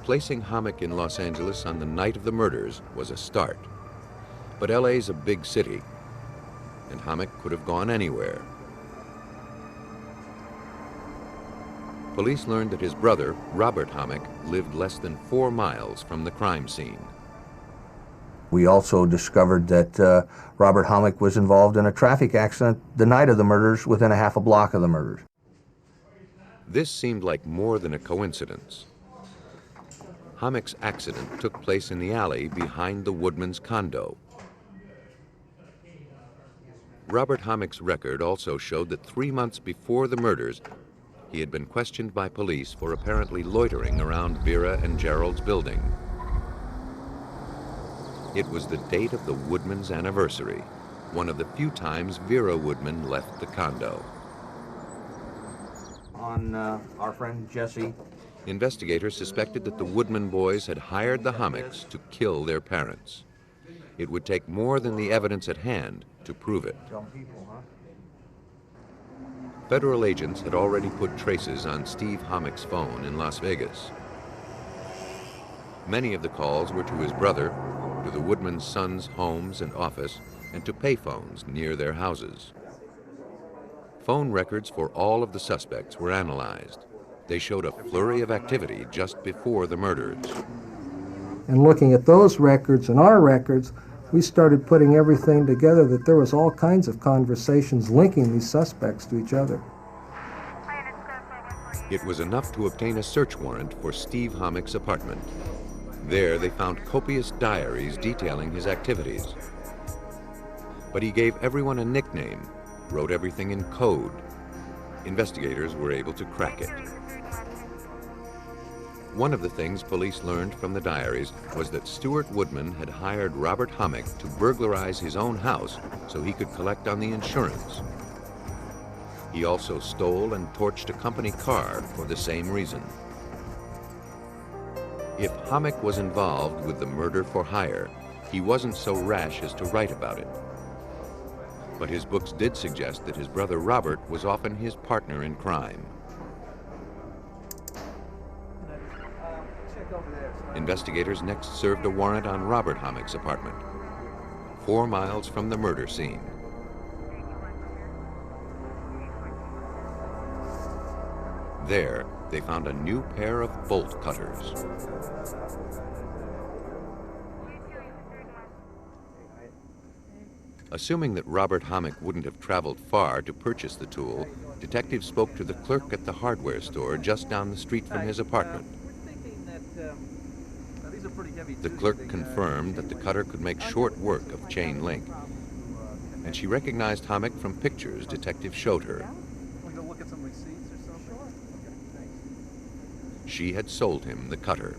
Placing Hommick in Los Angeles on the night of the murders was a start. But LA's a big city, and Hommick could have gone anywhere. Police learned that his brother, Robert Hommick, lived less than 4 miles from the crime scene. We also discovered that Robert Hommick was involved in a traffic accident the night of the murders within a half a block of the murders. This seemed like more than a coincidence. Hommick's accident took place in the alley behind the Woodman's condo. Robert Hommick's record also showed that 3 months before the murders, he had been questioned by police for apparently loitering around Vera and Gerald's building. It was the date of the Woodman's anniversary, one of the few times Vera Woodman left the condo. On our friend Jesse. Investigators suspected that the Woodman boys had hired the Hommicks to kill their parents. It would take more than the evidence at hand to prove it. Federal agents had already put traces on Steve Hommick's phone in Las Vegas. Many of the calls were to his brother, to the Woodman's sons' homes and office, and to payphones near their houses. Phone records for all of the suspects were analyzed. They showed a flurry of activity just before the murders. And looking at those records and our records, we started putting everything together that there was all kinds of conversations linking these suspects to each other. It was enough to obtain a search warrant for Steve Hommick's apartment. There they found copious diaries detailing his activities. But he gave everyone a nickname, wrote everything in code. Investigators were able to crack it. One of the things police learned from the diaries was that Stuart Woodman had hired Robert Hommick to burglarize his own house so he could collect on the insurance. He also stole and torched a company car for the same reason. If Hommick was involved with the murder for hire, he wasn't so rash as to write about it. But his books did suggest that his brother Robert was often his partner in crime. Investigators next served a warrant on Robert Hommick's apartment, 4 miles from the murder scene. There, they found a new pair of bolt cutters. Assuming that Robert Hommick wouldn't have traveled far to purchase the tool, detectives spoke to the clerk at the hardware store just down the street from his apartment. The clerk confirmed that the cutter could make short work of chain link, and she recognized Hommick from pictures detectives showed her. She had sold him the cutter.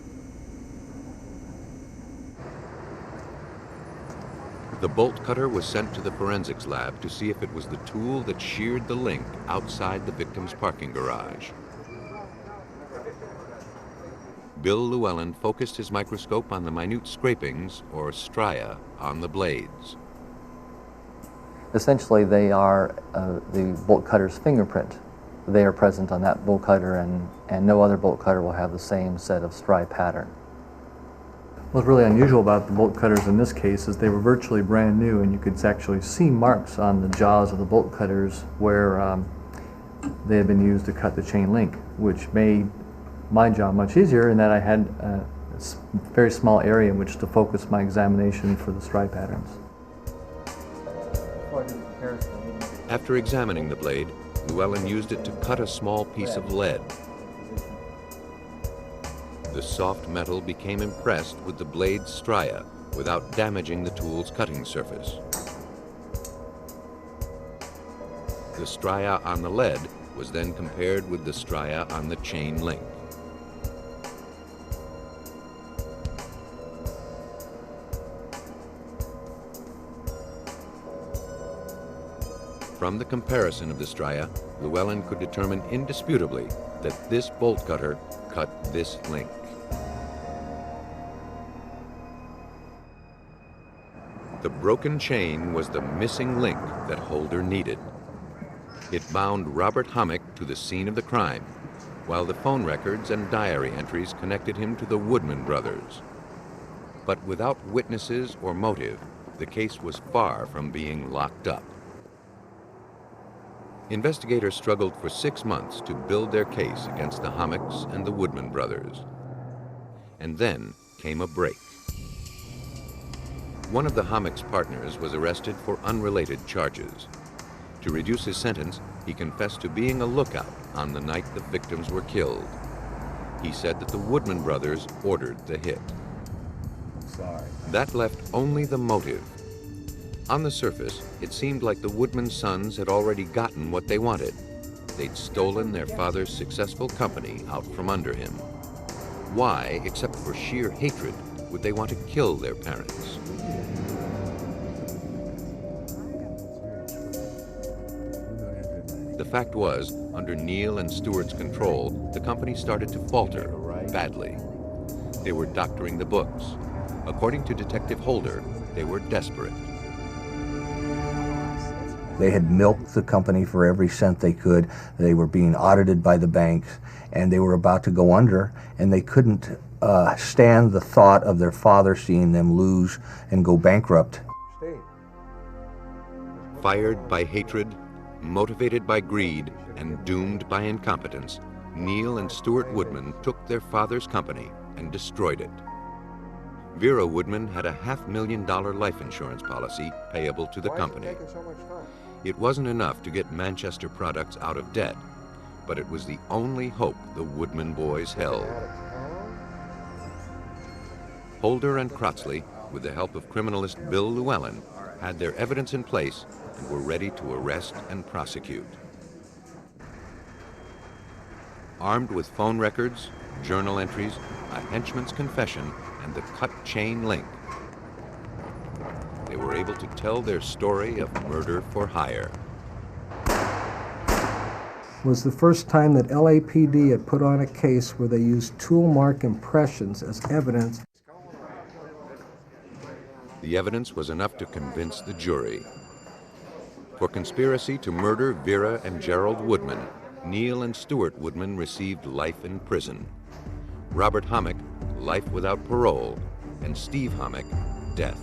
The bolt cutter was sent to the forensics lab to see if it was the tool that sheared the link outside the victim's parking garage. Bill Llewellyn focused his microscope on the minute scrapings, or stria, on the blades. Essentially, they are the bolt cutter's fingerprint. They are present on that bolt cutter, and no other bolt cutter will have the same set of stri pattern. What's really unusual about the bolt cutters in this case is they were virtually brand new, and you could actually see marks on the jaws of the bolt cutters where they had been used to cut the chain link, which made my job much easier in that I had a very small area in which to focus my examination for the stri patterns. After examining the blade, Llewellyn used it to cut a small piece of lead. The soft metal became impressed with the blade's stria without damaging the tool's cutting surface. The stria on the lead was then compared with the stria on the chain link. From the comparison of the stria, Llewellyn could determine indisputably that this bolt cutter cut this link. The broken chain was the missing link that Holder needed. It bound Robert Hommick to the scene of the crime, while the phone records and diary entries connected him to the Woodman brothers. But without witnesses or motive, the case was far from being locked up. Investigators struggled for 6 months to build their case against the Hommicks and the Woodman brothers. And then came a break. One of the Hammock's partners was arrested for unrelated charges. To reduce his sentence, he confessed to being a lookout on the night the victims were killed. He said that the Woodman brothers ordered the hit. Sorry. That left only the motive. On the surface, it seemed like the Woodman sons had already gotten what they wanted. They'd stolen their father's successful company out from under him. Why, except for sheer hatred, would they want to kill their parents? The fact was, under Neal and Stewart's control, the company started to falter badly. They were doctoring the books. According to Detective Holder, they were desperate. They had milked the company for every cent they could. They were being audited by the banks, and they were about to go under, and they couldn't stand the thought of their father seeing them lose and go bankrupt. Fired by hatred, motivated by greed, and doomed by incompetence, Neal and Stewart Woodman took their father's company and destroyed it. Vera Woodman had a $500,000 life insurance policy payable to the company. It wasn't enough to get Manchester Products out of debt, but it was the only hope the Woodman boys held. Holder and Crotsley, with the help of criminalist Bill Llewellyn, had their evidence in place and were ready to arrest and prosecute. Armed with phone records, journal entries, a henchman's confession, and the cut chain link, they were able to tell their story of murder for hire. Was the first time that LAPD had put on a case where they used tool mark impressions as evidence. The evidence was enough to convince the jury. For conspiracy to murder Vera and Gerald Woodman, Neal and Stewart Woodman received life in prison. Robert Hammock, life without parole, and Steve Hammock, death.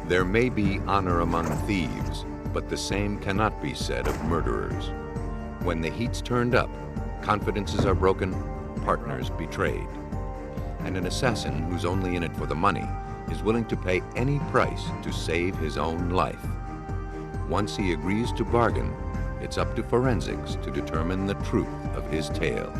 There may be honor among thieves, but the same cannot be said of murderers. When the heat's turned up, confidences are broken, partners betrayed. And an assassin who's only in it for the money is willing to pay any price to save his own life. Once he agrees to bargain, it's up to forensics to determine the truth of his tale.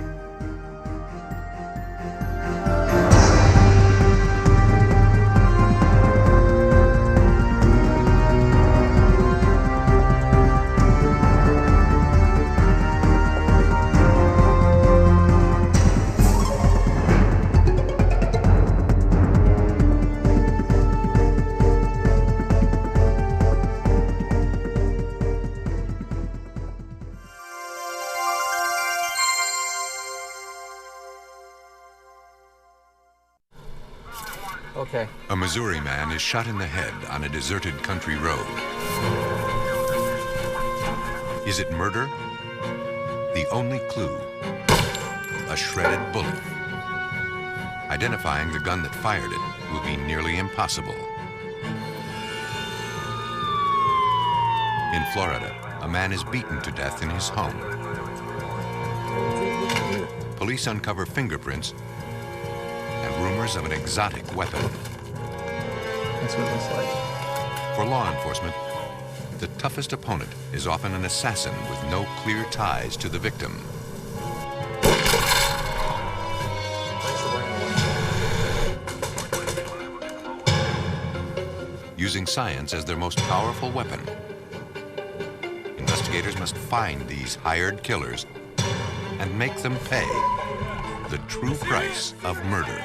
Okay. A Missouri man is shot in the head on a deserted country road. Is it murder? The only clue, a shredded bullet. Identifying the gun that fired it will be nearly impossible. In Florida, a man is beaten to death in his home. Police uncover fingerprints and rumors of an exotic weapon. That's what it looks like. For law enforcement, the toughest opponent is often an assassin with no clear ties to the victim. Using science as their most powerful weapon, investigators must find these hired killers and make them pay the true price of murder.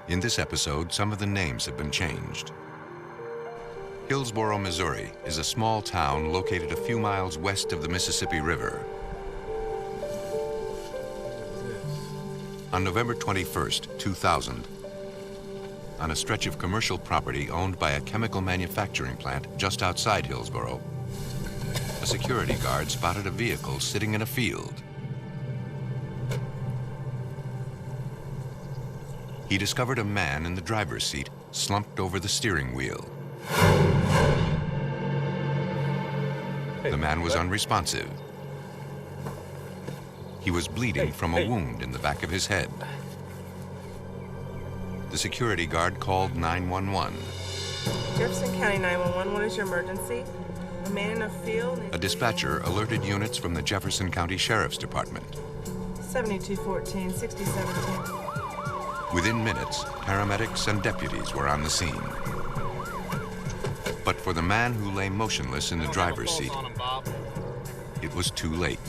In this episode, some of the names have been changed. Hillsboro, Missouri is a small town located a few miles west of the Mississippi River. On November 21st, 2000, on a stretch of commercial property owned by a chemical manufacturing plant just outside Hillsborough, a security guard spotted a vehicle sitting in a field. He discovered a man in the driver's seat, slumped over the steering wheel. The man was unresponsive. He was bleeding from a wound in the back of his head. The security guard called 911. Jefferson County 911, what is your emergency? A man in a field? A dispatcher alerted units from the Jefferson County Sheriff's Department. 7214, 6017. Within minutes, paramedics and deputies were on the scene. But for the man who lay motionless in the driver's seat, it was too late.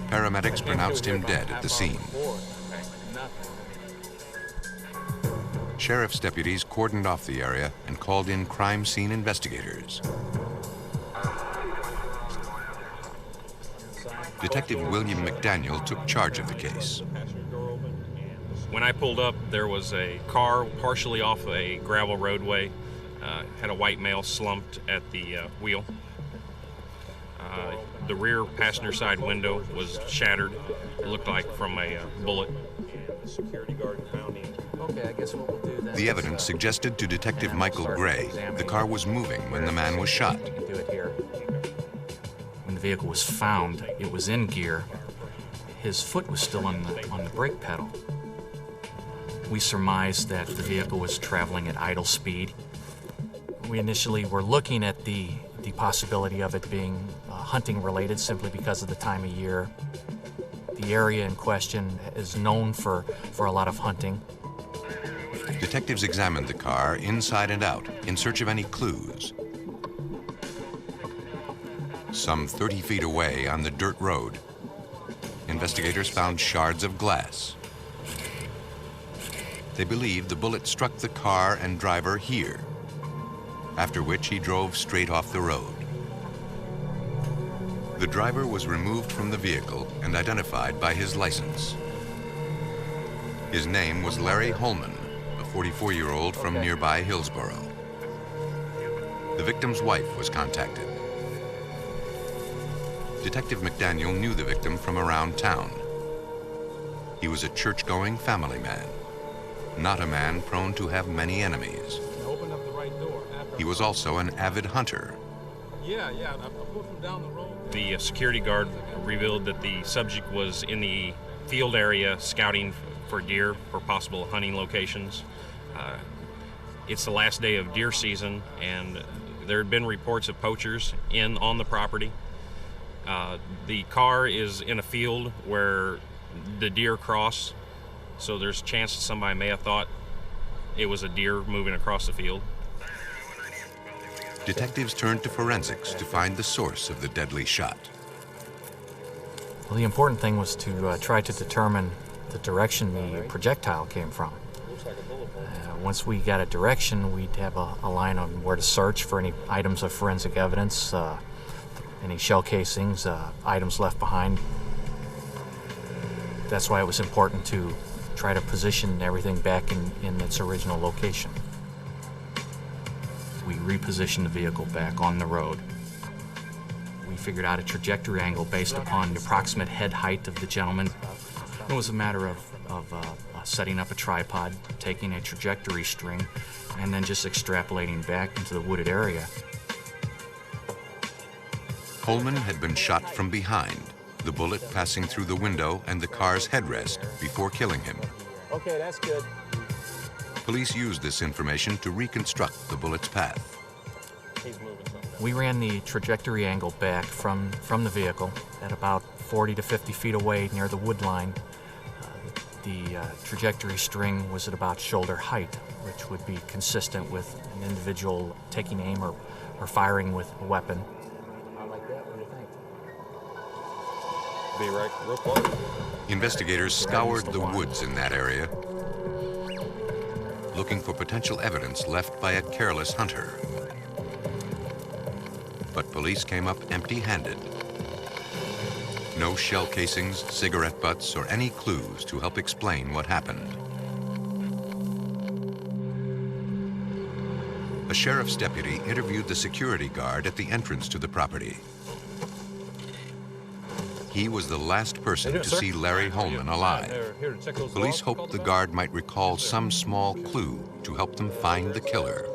Paramedics pronounced him dead at the scene. Sheriff's deputies cordoned off the area and called in crime scene investigators. Detective William McDaniel took charge of the case. When I pulled up, there was a car partially off a gravel roadway, had a white male slumped at the wheel. The rear passenger side window was shattered. It looked like from a bullet. The security guard found him. Okay, I guess what we'll do then. The evidence suggested to Detective Michael Gray the car was moving when the man was shot. When the vehicle was found, it was in gear. His foot was still on the brake pedal. We surmised that the vehicle was traveling at idle speed. We initially were looking at the possibility of it being hunting related simply because of the time of year. The area in question is known for a lot of hunting. Detectives examined the car inside and out in search of any clues. Some 30 feet away on the dirt road, investigators found shards of glass. They believe the bullet struck the car and driver here, after which he drove straight off the road. The driver was removed from the vehicle and identified by his license. His name was Larry Holman, a 44-year-old from nearby Hillsborough. The victim's wife was contacted. Detective McDaniel knew the victim from around town. He was a church-going family man, not a man prone to have many enemies. He was also an avid hunter. Yeah, I pulled him down the road. The security guard revealed that the subject was in the field area scouting for deer for possible hunting locations. It's the last day of deer season, and there had been reports of poachers on the property. The car is in a field where the deer cross, so there's a chance that somebody may have thought it was a deer moving across the field. Detectives turned to forensics to find the source of the deadly shot. Well, the important thing was to try to determine the direction the projectile came from. Once we got a direction, we'd have a line on where to search for any items of forensic evidence, any shell casings, items left behind. That's why it was important to try to position everything back in its original location. We repositioned the vehicle back on the road. We figured out a trajectory angle based upon the approximate head height of the gentleman. It was a matter of setting up a tripod, taking a trajectory string, and then just extrapolating back into the wooded area. Holman had been shot from behind, the bullet passing through the window and the car's headrest before killing him. Okay, that's good. Police used this information to reconstruct the bullet's path. We ran the trajectory angle back from the vehicle at about 40 to 50 feet away near the wood line. The trajectory string was at about shoulder height, which would be consistent with an individual taking aim or firing with a weapon. I like that. What do you think? Be right real close. Investigators scoured the woods in that area, looking for potential evidence left by a careless hunter. But police came up empty-handed. No shell casings, cigarette butts, or any clues to help explain what happened. A sheriff's deputy interviewed the security guard at the entrance to the property. He was the last person to see Larry Holman alive. Police hoped the guard might recall some small clue to help them find the killer.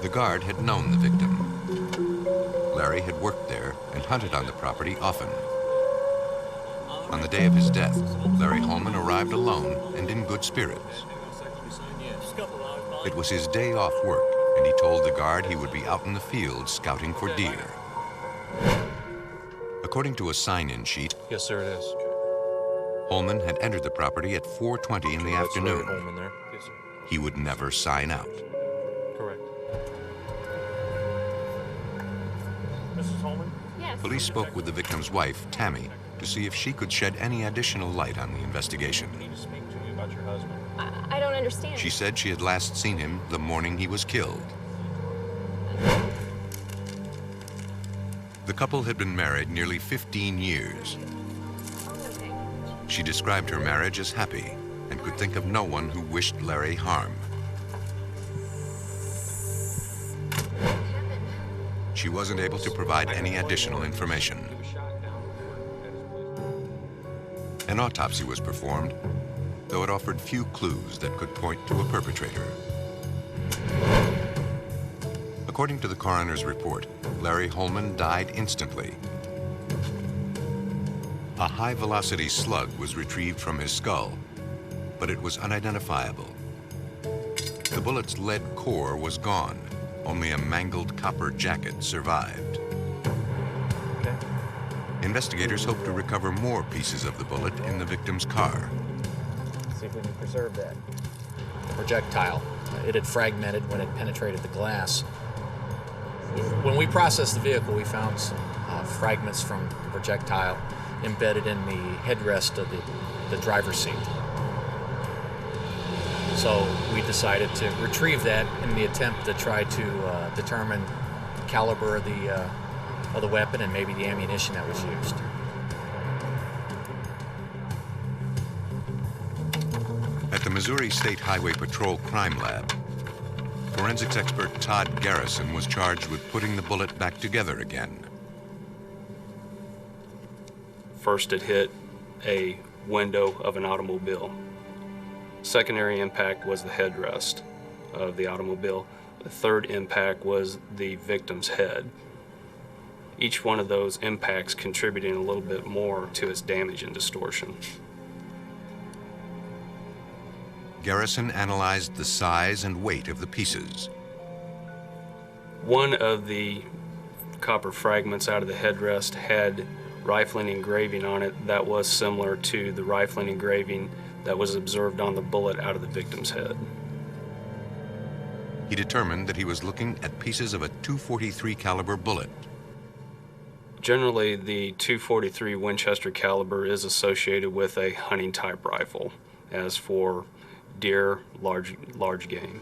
The guard had known the victim. Larry had worked there and hunted on the property often. On the day of his death, Larry Holman arrived alone and in good spirits. It was his day off work, and he told the guard he would be out in the field scouting for deer. According to a sign-in sheet, Yes, sir, it is. Holman had entered the property at 4:20 in the afternoon. Holman there. Yes, sir. He would never sign out. Correct. Mrs. Holman? Yes. Police spoke with the victim's wife, Tammy, to see if she could shed any additional light on the investigation. I need to speak to you about your husband. I don't understand. She said she had last seen him the morning he was killed. The couple had been married nearly 15 years. She described her marriage as happy and could think of no one who wished Larry harm. She wasn't able to provide any additional information. An autopsy was performed, though it offered few clues that could point to a perpetrator. According to the coroner's report, Larry Holman died instantly. A high-velocity slug was retrieved from his skull, but it was unidentifiable. The bullet's lead core was gone. Only a mangled copper jacket survived. Investigators hope to recover more pieces of the bullet in the victim's car. See if we can preserve that. The projectile, it had fragmented when it penetrated the glass. When we processed the vehicle, we found some fragments from the projectile embedded in the headrest of the driver's seat. So we decided to retrieve that in the attempt to try to determine the caliber of the weapon and maybe the ammunition that was used. At the Missouri State Highway Patrol Crime Lab, forensics expert Todd Garrison was charged with putting the bullet back together again. First, it hit a window of an automobile. Secondary impact was the headrest of the automobile. The third impact was the victim's head. Each one of those impacts contributing a little bit more to its damage and distortion. Garrison analyzed the size and weight of the pieces. One of the copper fragments out of the headrest had rifling engraving on it that was similar to the rifling engraving that was observed on the bullet out of the victim's head. He determined that he was looking at pieces of a .243 caliber bullet. Generally, the .243 Winchester caliber is associated with a hunting type rifle, as for deer, large game.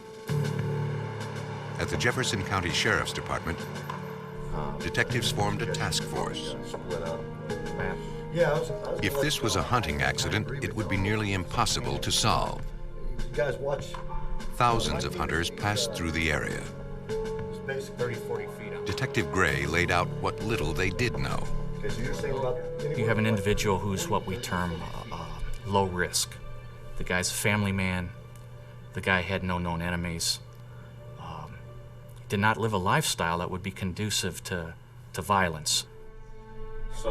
At the Jefferson County Sheriff's Department, detectives formed a task force. If this was a hunting accident, it would be nearly impossible to solve. Guys, watch. Thousands of hunters passed through the area. It's basically 30-40 feet out. Detective Gray laid out what little they did know. Okay, so you're saying about You have an individual who's what we term low risk. The guy's a family man. The guy had no known enemies. Did not live a lifestyle that would be conducive to violence.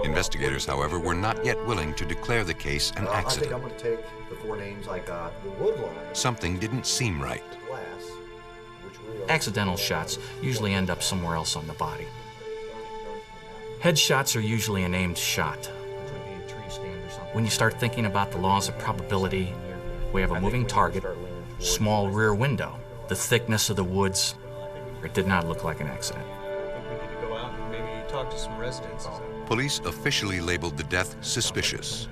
Investigators, however, were not yet willing to declare the case an I accident. think I'm going to take the four names like the wood line, Something didn't seem right. glass, which we Accidental shots usually end up somewhere else on the body. Headshots are usually an aimed shot. When you start thinking about the laws of probability, we have a moving target, small rear window, the thickness of the woods. It did not look like an accident. I think we need to go out and maybe talk to some residents. Police officially labeled the death suspicious,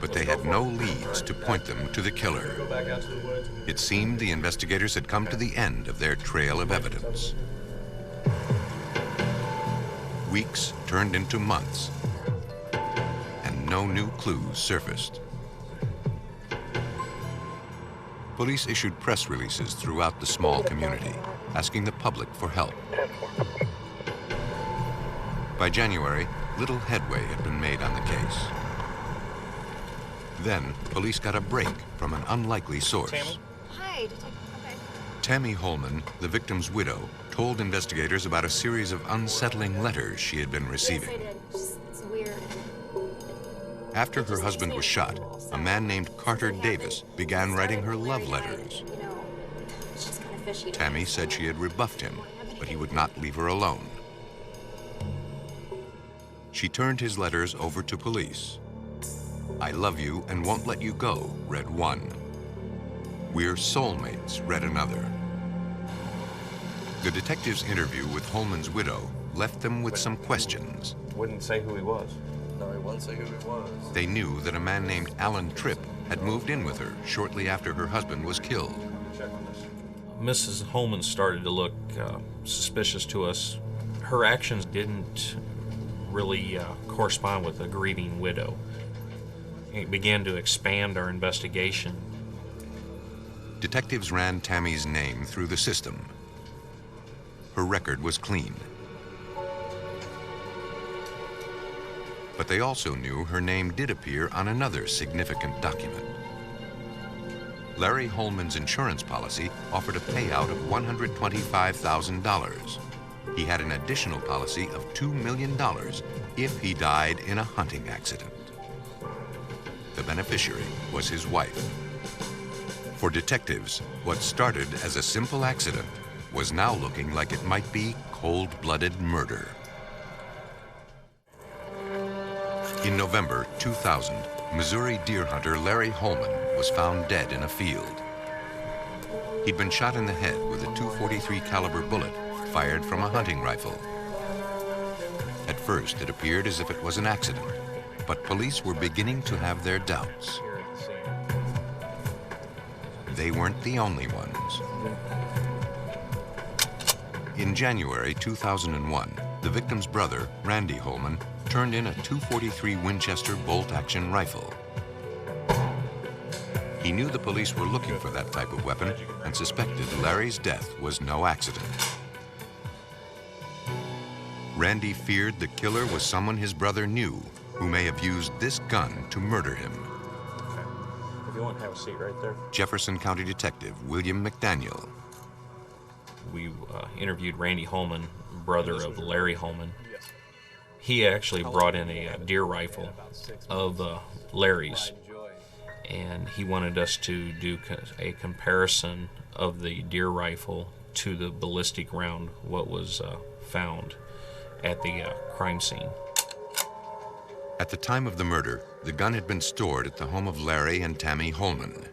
but they had no leads to point them to the killer. Go back out to the woods. It seemed the investigators had come to the end of their trail of evidence. Weeks turned into months, and no new clues surfaced. Police issued press releases throughout the small community, asking the public for help. By January, little headway had been made on the case. Then, police got a break from an unlikely source. Hi, Detective. Okay. Tammy Holman, the victim's widow, told investigators about a series of unsettling letters she had been receiving. Yes, I did. It's weird. After her husband was shot, a man named Carter Davis began writing her love letters. You know, it's just kind of fishy. Tammy said she had rebuffed him, but he would not leave her alone. She turned his letters over to police. "I love you and won't let you go," read one. "We're soulmates," read another. The detective's interview with Holman's widow left them with some questions. Wouldn't say who he was. No, he wouldn't say who he was. They knew that a man named Alan Tripp had moved in with her shortly after her husband was killed. Mrs. Holman started to look suspicious to us. Her actions didn't really correspond with a grieving widow. It began to expand our investigation. Detectives ran Tammy's name through the system. Her record was clean. But they also knew her name did appear on another significant document. Larry Holman's insurance policy offered a payout of $125,000. He had an additional policy of $2 million if he died in a hunting accident. The beneficiary was his wife. For detectives, what started as a simple accident was now looking like it might be cold-blooded murder. In November 2000, Missouri deer hunter Larry Holman was found dead in a field. He'd been shot in the head with a .243 caliber bullet fired from a hunting rifle. At first, it appeared as if it was an accident, but police were beginning to have their doubts. They weren't the only ones. In January 2001, the victim's brother, Randy Holman, turned in a .243 Winchester bolt-action rifle. He knew the police were looking for that type of weapon and suspected Larry's death was no accident. Randy feared the killer was someone his brother knew who may have used this gun to murder him. If you want to have a seat right there. Jefferson County Detective William McDaniel. We interviewed Randy Holman, brother of Larry Holman. He actually brought in a deer rifle of Larry's, and he wanted us to do a comparison of the deer rifle to the ballistic round, what was found at the crime scene. At the time of the murder, the gun had been stored at the home of Larry and Tammy Holman.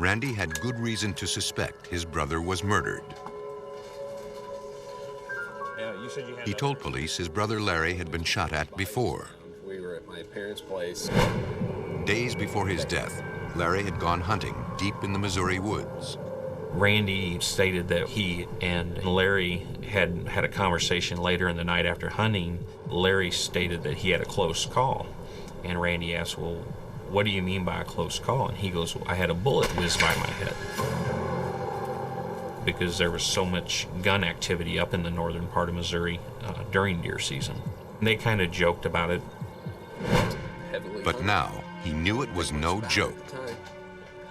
Randy had good reason to suspect his brother was murdered. He told police his brother Larry had been shot at before. We were at my parents' place. Days before his death, Larry had gone hunting deep in the Missouri woods. Randy stated that he and Larry had had a conversation later in the night after hunting. Larry stated that he had a close call. And Randy asked, "Well, what do you mean by a close call?" And he goes, "Well, I had a bullet whiz by my head." Because there was so much gun activity up in the northern part of Missouri during deer season. And they kind of joked about it. But now, he knew it was no joke,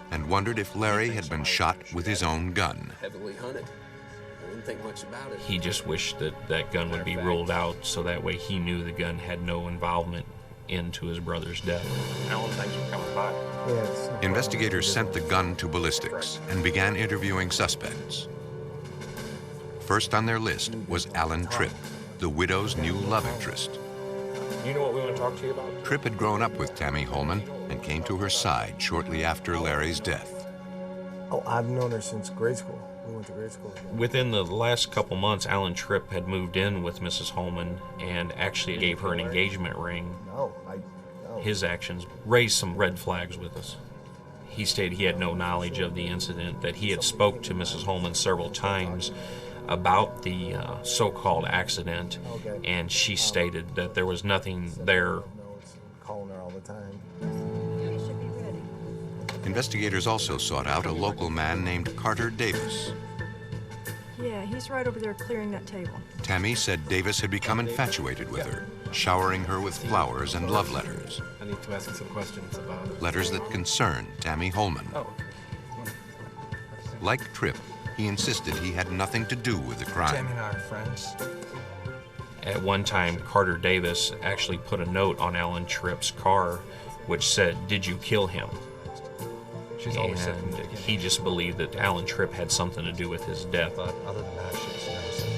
and wondered if Larry had been shot with his own gun. Heavily hunted. I didn't think much about it. He just wished that that gun would be ruled out, so that way he knew the gun had no involvement into his brother's death. Alan, thanks for coming by. Investigators sent the gun to ballistics and began interviewing suspects. First on their list was Alan Tripp, the widow's new love interest. You know what we want to talk to you about? Tripp had grown up with Tammy Holman and came to her side shortly after Larry's death. Oh, I've known her since grade school. We went to grade school. Within the last couple months, Alan Tripp had moved in with Mrs. Holman and actually gave her an engagement ring. No. His actions raised some red flags with us. He stated he had no knowledge of the incident, that he had spoke to Mrs. Holman several times about the so-called accident, and she stated that there was nothing there. Calling her all the time. Investigators also sought out a local man named Carter Davis. Yeah, he's right over there clearing that table. Tammy said Davis had become infatuated with her, showering her with flowers and love letters. I need to ask you some questions about... Letters that concerned Tammy Holman. Like Tripp, he insisted he had nothing to do with the crime. Tammy and I are friends. At one time, Carter Davis actually put a note on Alan Tripp's car which said, "Did you kill him?" She's always said and he just believed that Alan Tripp had something to do with his death. But other than that, she's never said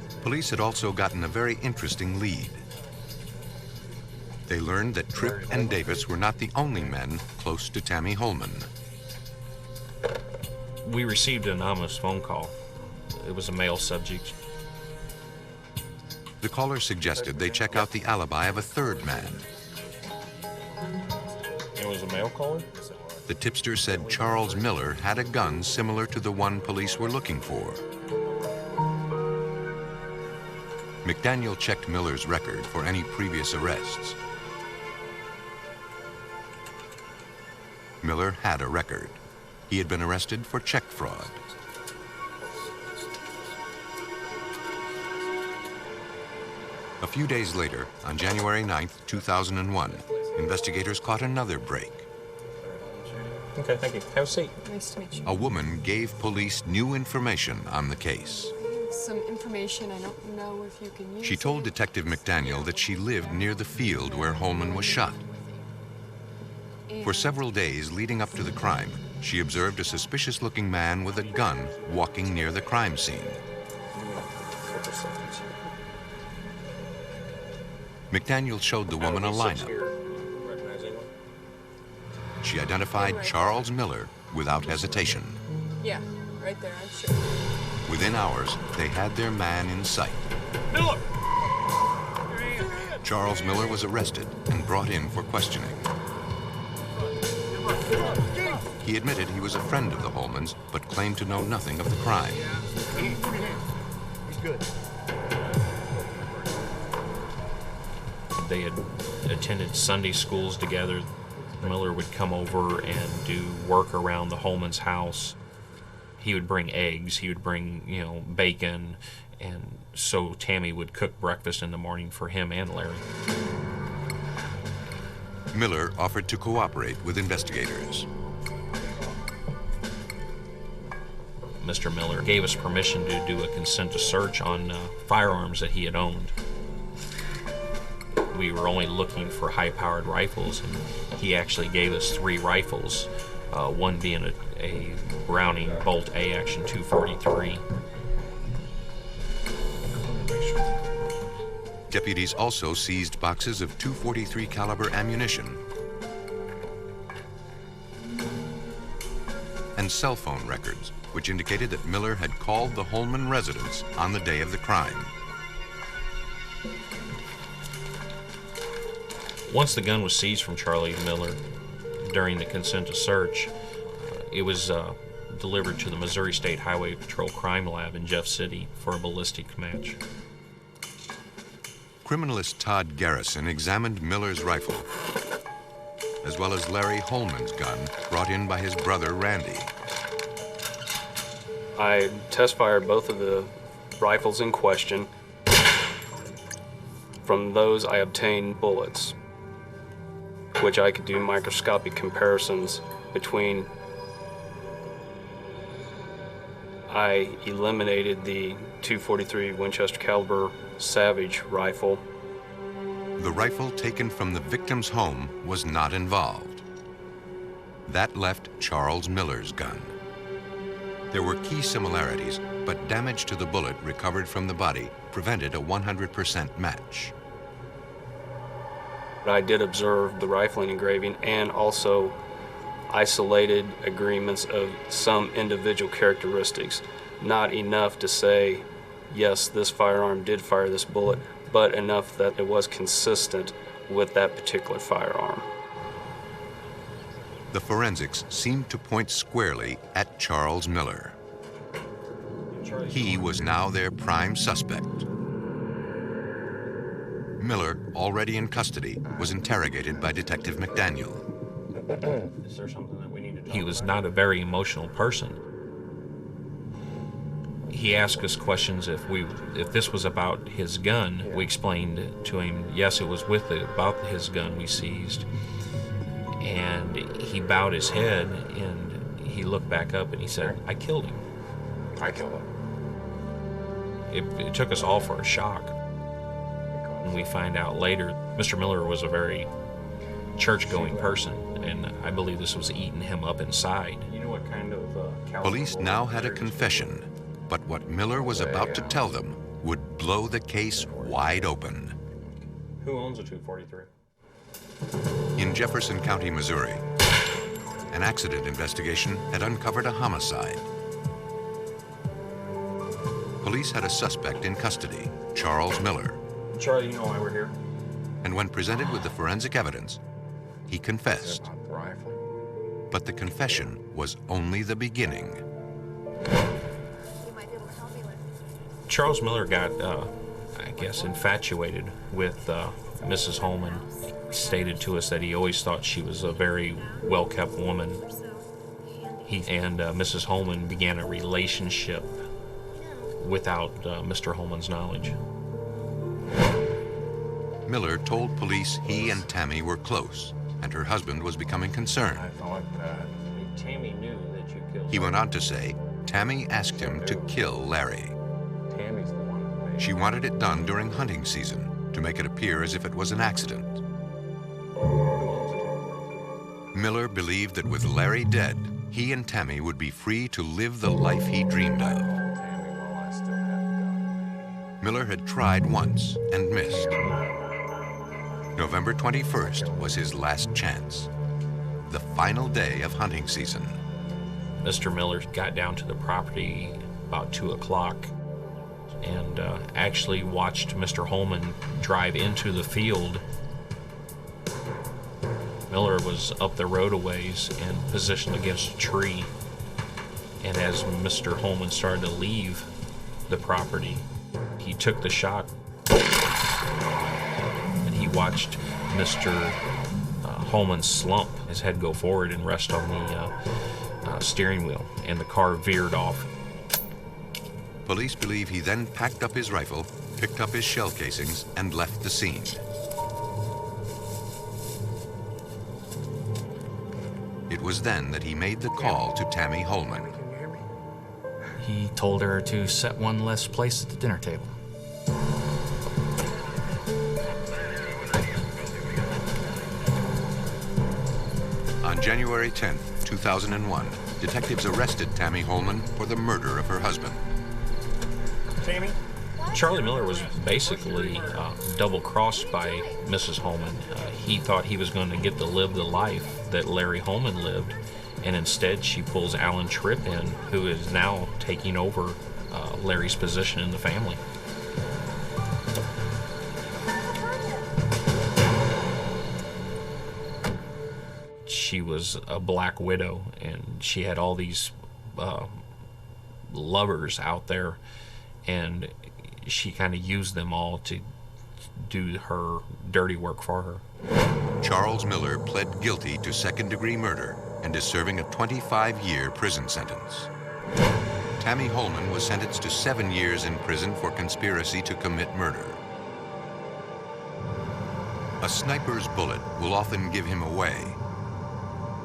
much. Police had also gotten a very interesting lead. They learned that Tripp and Davis were not the only men close to Tammy Holman. We received an anonymous phone call. It was a male subject. The caller suggested they check out the alibi of a third man. It was a male caller? The tipster said Charles Miller had a gun similar to the one police were looking for. McDaniel checked Miller's record for any previous arrests. Miller had a record. He had been arrested for check fraud. A few days later, on January 9th, 2001, investigators caught another break. Okay, thank you. Have a seat. Nice to meet you. A woman gave police new information on the case. Some information I don't know if you can use. She told Detective McDaniel that she lived near the field where Holman was shot. For several days leading up to the crime, she observed a suspicious-looking man with a gun walking near the crime scene. McDaniel showed the woman a lineup. She identified Charles Miller without hesitation. Yeah, right there, I'm sure. Within hours, they had their man in sight. Miller! Charles Miller was arrested and brought in for questioning. He admitted he was a friend of the Holmans, but claimed to know nothing of the crime. He's good. They had attended Sunday schools together. Miller would come over and do work around the Holman's house. He would bring eggs, he would bring, bacon, and so Tammy would cook breakfast in the morning for him and Larry. Miller offered to cooperate with investigators. Mr. Miller gave us permission to do a consent to search on firearms that he had owned. We were only looking for high-powered rifles, and he actually gave us 3 rifles, one being a Browning Bolt A-Action 243. Deputies also seized boxes of .243 caliber ammunition and cell phone records, which indicated that Miller had called the Holman residence on the day of the crime. Once the gun was seized from Charlie Miller during the consent to search, it was delivered to the Missouri State Highway Patrol Crime Lab in Jeff City for a ballistic match. Criminalist Todd Garrison examined Miller's rifle, as well as Larry Holman's gun brought in by his brother Randy. I test fired both of the rifles in question. From those, I obtained bullets, which I could do microscopic comparisons between. I eliminated the .243 Winchester caliber Savage rifle. The rifle taken from the victim's home was not involved. That left Charles Miller's gun. There were key similarities, but damage to the bullet recovered from the body prevented a 100% match. I did observe the rifling engraving and also isolated agreements of some individual characteristics. Not enough to say, yes, this firearm did fire this bullet, but enough that it was consistent with that particular firearm. The forensics seemed to point squarely at Charles Miller. He was now their prime suspect. Miller, already in custody, was interrogated by Detective McDaniel. Is there something that we need to talk about? He was not a very emotional person. He asked us questions if this was about his gun. Yeah. We explained to him, yes, it was about his gun we seized. And he bowed his head and he looked back up and he said, I killed him. I killed him. It took us all for a shock. And we find out later, Mr. Miller was a very church-going person, and I believe this was eating him up inside. You know what kind of Police now had a confession, but what Miller was about to tell them would blow the case wide open. Who owns a 243? In Jefferson County, Missouri, an accident investigation had uncovered a homicide. Police had a suspect in custody, Charles Miller. Charlie, you know why we're here? And when presented with the forensic evidence, he confessed. But the confession was only the beginning. Charles Miller got, I guess, infatuated with Mrs. Holman. He stated to us that he always thought she was a very well-kept woman. He and Mrs. Holman began a relationship without Mr. Holman's knowledge. Miller told police he and Tammy were close, and her husband was becoming concerned. I thought Tammy knew that you killed He went on to say Tammy asked him to kill Larry. Tammy's the one who made She wanted it done during hunting season to make it appear as if it was an accident. Miller believed that with Larry dead, he and Tammy would be free to live the life he dreamed of. Miller had tried once and missed. November 21st was his last chance, the final day of hunting season. Mr. Miller got down to the property about 2 o'clock and actually watched Mr. Holman drive into the field. Miller was up the road a ways and positioned against a tree. And as Mr. Holman started to leave the property, he took the shot and he watched Mr. Holman slump, his head go forward and rest on the steering wheel, and the car veered off. Police believe he then packed up his rifle, picked up his shell casings, and left the scene. It was then that he made the call to Tammy Holman. He told her to set one less place at the dinner table. On January 10, 2001, detectives arrested Tammy Holman for the murder of her husband. Tammy? Charlie Miller was basically double-crossed by Mrs. Holman. He thought he was going to get to live the life that Larry Holman lived, and instead she pulls Alan Tripp in, who is now taking over Larry's position in the family. She was a black widow, and she had all these lovers out there, and she kind of used them all to do her dirty work for her. Charles Miller pled guilty to second-degree murder and is serving a 25-year prison sentence. Tammy Holman was sentenced to 7 years in prison for conspiracy to commit murder. A sniper's bullet will often give him away,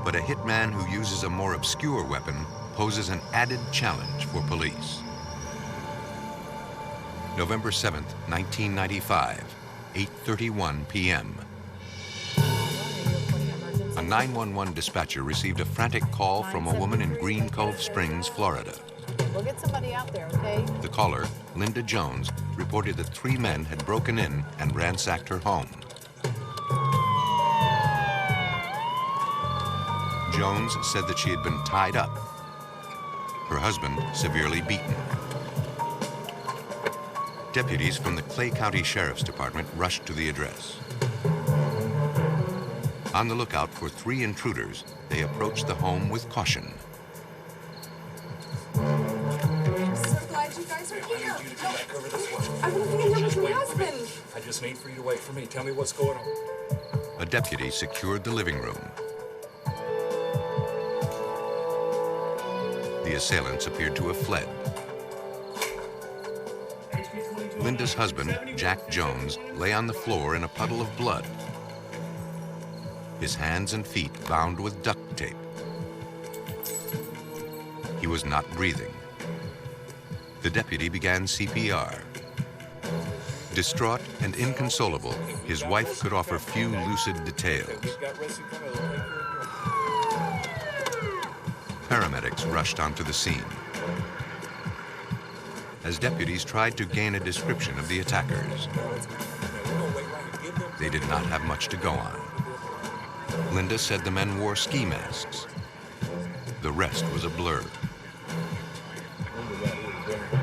but a hitman who uses a more obscure weapon poses an added challenge for police. November 7th, 1995, 8:31 p.m. A 911 dispatcher received a frantic call from a woman in Green Cove Springs, Florida. We'll get somebody out there, okay? The caller, Linda Jones, reported that 3 men had broken in and ransacked her home. Jones said that she had been tied up, her husband severely beaten. Deputies from the Clay County Sheriff's Department rushed to the address. On the lookout for 3 intruders, they approached the home with caution. I'm so glad You guys are I here. need you to come back over this way. I want to hang out with my husband. I just need for you to wait for me. Tell me what's going on. A deputy secured the living room. The assailants appeared to have fled. Linda's husband, Jack Jones, lay on the floor in a puddle of blood, his hands and feet bound with duct tape. He was not breathing. The deputy began CPR. Distraught and inconsolable, his wife could offer few lucid details. Paramedics rushed onto the scene. As deputies tried to gain a description of the attackers, they did not have much to go on. Linda said the men wore ski masks. The rest was a blur.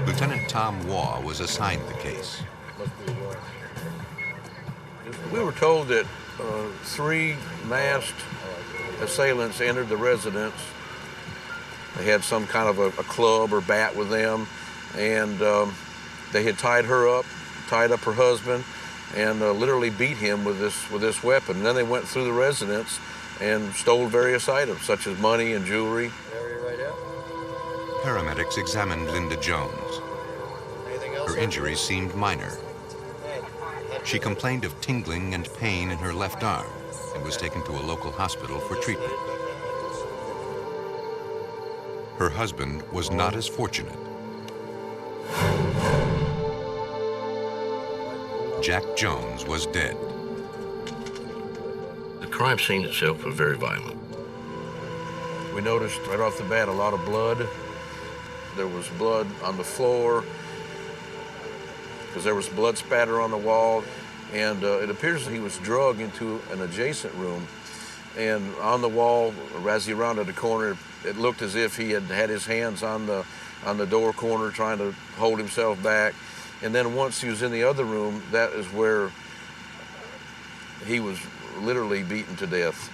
Lieutenant Tom Waugh was assigned the case. We were told that 3 masked assailants entered the residence. They had some kind of a club or bat with them, and they had tied up her husband, and literally beat him with this weapon. And then they went through the residence and stole various items, such as money and jewelry. Paramedics examined Linda Jones. Her injuries seemed minor. She complained of tingling and pain in her left arm and was taken to a local hospital for treatment. Her husband was not as fortunate. Jack Jones was dead. The crime scene itself was very violent. We noticed right off the bat a lot of blood. There was blood on the floor, because there was blood spatter on the wall, and it appears that he was drugged into an adjacent room. And on the wall, as he rounded the corner, it looked as if he had his hands on the door corner trying to hold himself back. And then once he was in the other room, that is where he was literally beaten to death.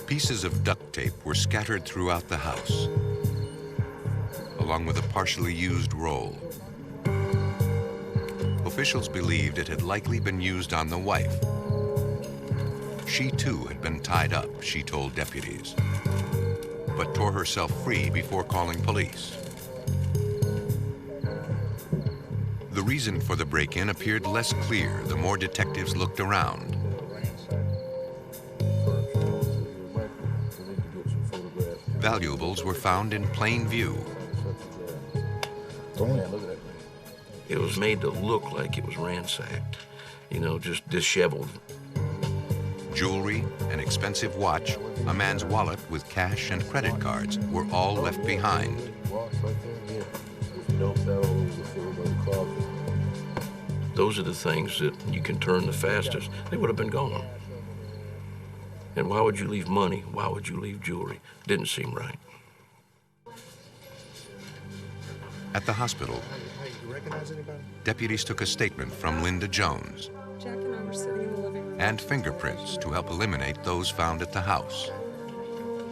Pieces of duct tape were scattered throughout the house, along with a partially used roll. Officials believed it had likely been used on the wife. She too had been tied up, she told deputies, but tore herself free before calling police. The reason for the break-in appeared less clear the more detectives looked around. Valuables were found in plain view. It was made to look like it was ransacked, you know, just disheveled. Jewelry, an expensive watch, a man's wallet with cash and credit cards were all left behind. Those are the things that you can turn the fastest. They would have been gone. And why would you leave money? Why would you leave jewelry? Didn't seem right. At the hospital, deputies took a statement from Linda Jones Jack and I were sitting in the living room. and fingerprints to help eliminate those found at the house.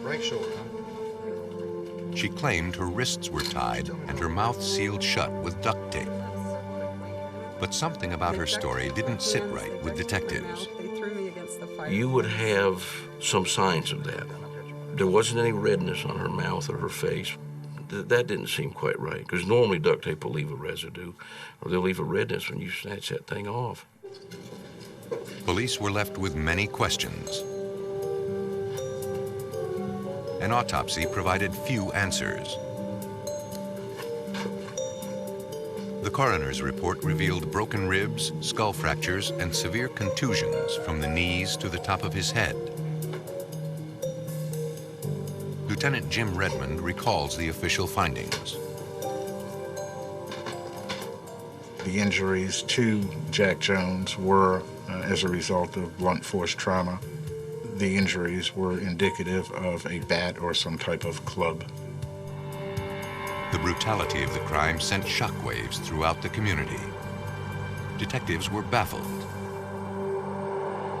Right shoulder, She claimed her wrists were tied and her mouth sealed shut with duct tape. But something about her story didn't sit right with detectives. They threw me against the fire. You would have some signs of that. There wasn't any redness on her mouth or her face. That didn't seem quite right, because normally duct tape will leave a residue, or they'll leave a redness when you snatch that thing off. Police were left with many questions. An autopsy provided few answers. The coroner's report revealed broken ribs, skull fractures, and severe contusions from the knees to the top of his head. Lieutenant Jim Redmond recalls the official findings. The injuries to Jack Jones were as a result of blunt force trauma. The injuries were indicative of a bat or some type of club. The brutality of the crime sent shockwaves throughout the community. Detectives were baffled.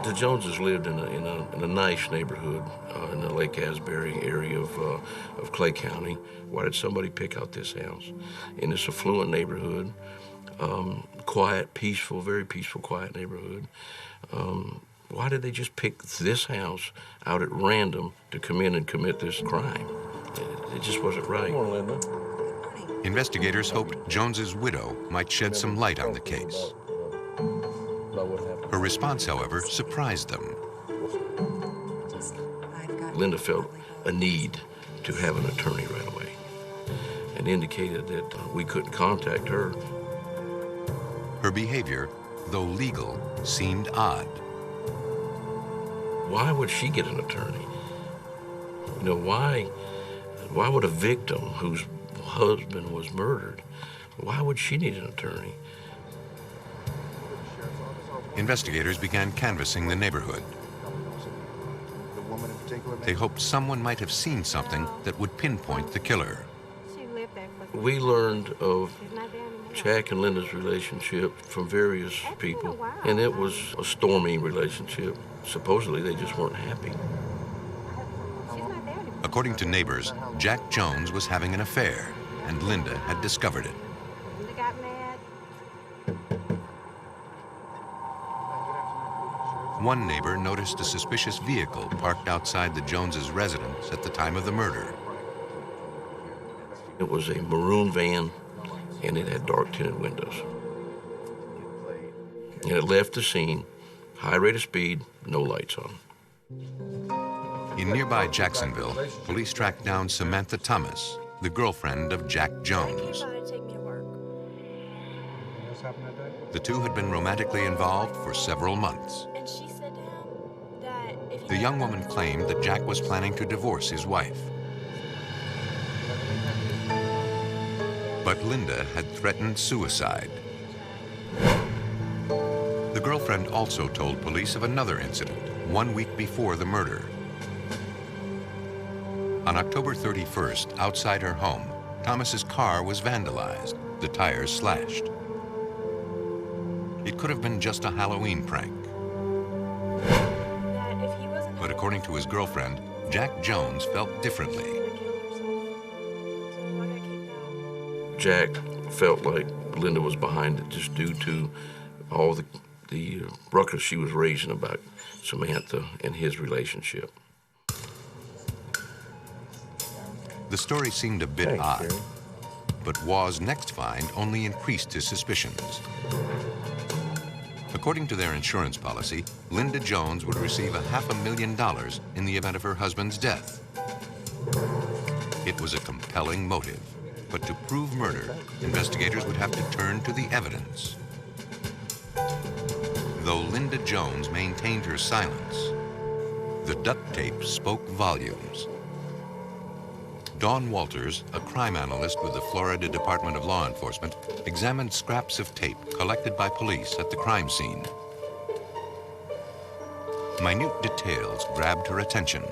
The Joneses lived in a nice neighborhood in the Lake Asbury area of Clay County. Why did somebody pick out this house? In this affluent neighborhood, quiet, peaceful, very peaceful, quiet neighborhood. Why did they just pick this house out at random to come in and commit this crime? It just wasn't right. Come on, Linda. Investigators hoped Jones's widow might shed some light on the case. Her response, however, surprised them. Linda felt a need to have an attorney right away and indicated that we couldn't contact her. Her behavior, though legal, seemed odd. Why would she get an attorney? You know, why would a victim whose husband was murdered, why would she need an attorney? Investigators began canvassing the neighborhood. They hoped someone might have seen something that would pinpoint the killer. We learned of Jack and Linda's relationship from various people, and it was a stormy relationship. Supposedly, they just weren't happy. According to neighbors, Jack Jones was having an affair, and Linda had discovered it. One neighbor noticed a suspicious vehicle parked outside the Joneses' residence at the time of the murder. It was a maroon van, and it had dark tinted windows. And it left the scene, high rate of speed, no lights on. In nearby Jacksonville, police tracked down Samantha Thomas, the girlfriend of Jack Jones. The two had been romantically involved for several months. The young woman claimed that Jack was planning to divorce his wife. But Linda had threatened suicide. The girlfriend also told police of another incident 1 week before the murder. On October 31st, outside her home, Thomas's car was vandalized, the tires slashed. It could have been just a Halloween prank. But according to his girlfriend, Jack Jones felt differently. Jack felt like Linda was behind it just due to all the ruckus she was raising about Samantha and his relationship. The story seemed a bit odd, but Waugh's next find only increased his suspicions. According to their insurance policy, Linda Jones would receive $500,000 in the event of her husband's death. It was a compelling motive, but to prove murder, investigators would have to turn to the evidence. Though Linda Jones maintained her silence, the duct tape spoke volumes. Dawn Walters, a crime analyst with the Florida Department of Law Enforcement, examined scraps of tape collected by police at the crime scene. Minute details grabbed her attention.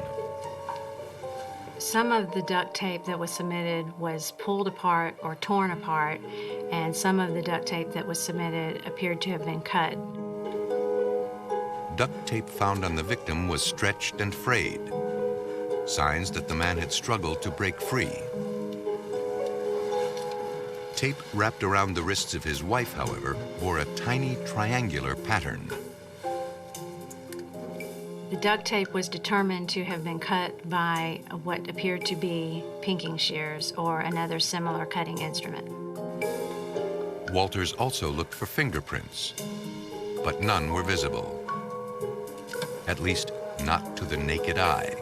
Some of the duct tape that was submitted was pulled apart or torn apart, and some of the duct tape that was submitted appeared to have been cut. Duct tape found on the victim was stretched and frayed, signs that the man had struggled to break free. Tape wrapped around the wrists of his wife, however, bore a tiny triangular pattern. The duct tape was determined to have been cut by what appeared to be pinking shears or another similar cutting instrument. Walters also looked for fingerprints, but none were visible. At least, not to the naked eye.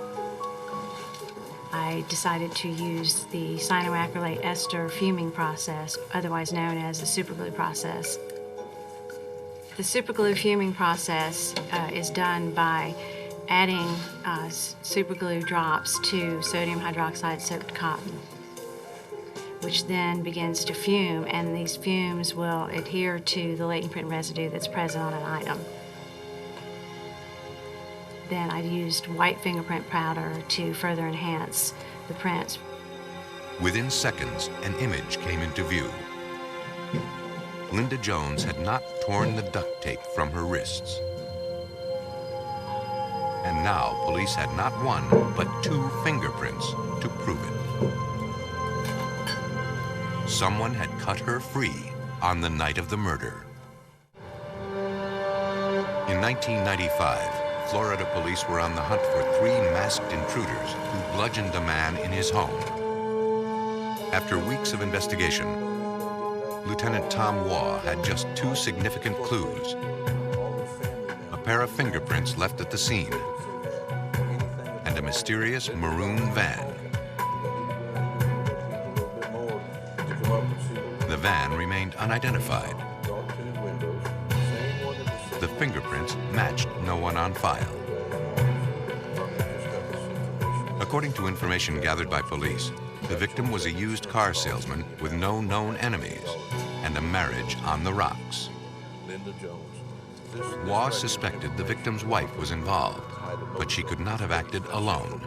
I decided to use the cyanoacrylate ester fuming process, otherwise known as the superglue process. The superglue fuming process is done by adding superglue drops to sodium hydroxide soaked cotton, which then begins to fume, and these fumes will adhere to the latent print residue that's present on an item. Then I used white fingerprint powder to further enhance the prints. Within seconds, an image came into view. Linda Jones had not torn the duct tape from her wrists. And now police had not one, but 2 fingerprints to prove it. Someone had cut her free on the night of the murder. In 1995, Florida police were on the hunt for 3 masked intruders who bludgeoned a man in his home. After weeks of investigation, Lieutenant Tom Waugh had just 2 significant clues. A pair of fingerprints left at the scene, and a mysterious maroon van. The van remained unidentified. The fingerprints matched no one on file. According to information gathered by police, the victim was a used car salesman with no known enemies and a marriage on the rocks. Waugh suspected the victim's wife was involved, but she could not have acted alone.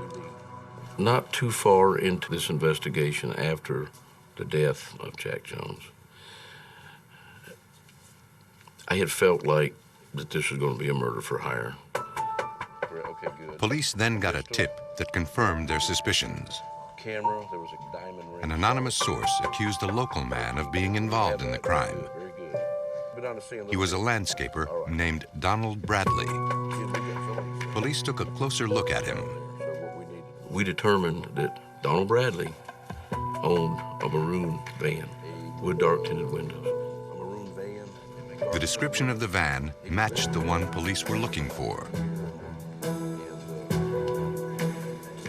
Not too far into this investigation after the death of Jack Jones, I had felt like that this was going to be a murder for hire. Police then got a tip that confirmed their suspicions. There was a diamond ring. An anonymous source accused a local man of being involved in the crime. He was a landscaper named Donald Bradley. Police took a closer look at him. We determined that Donald Bradley owned a maroon van with dark tinted windows. The description of the van matched the one police were looking for.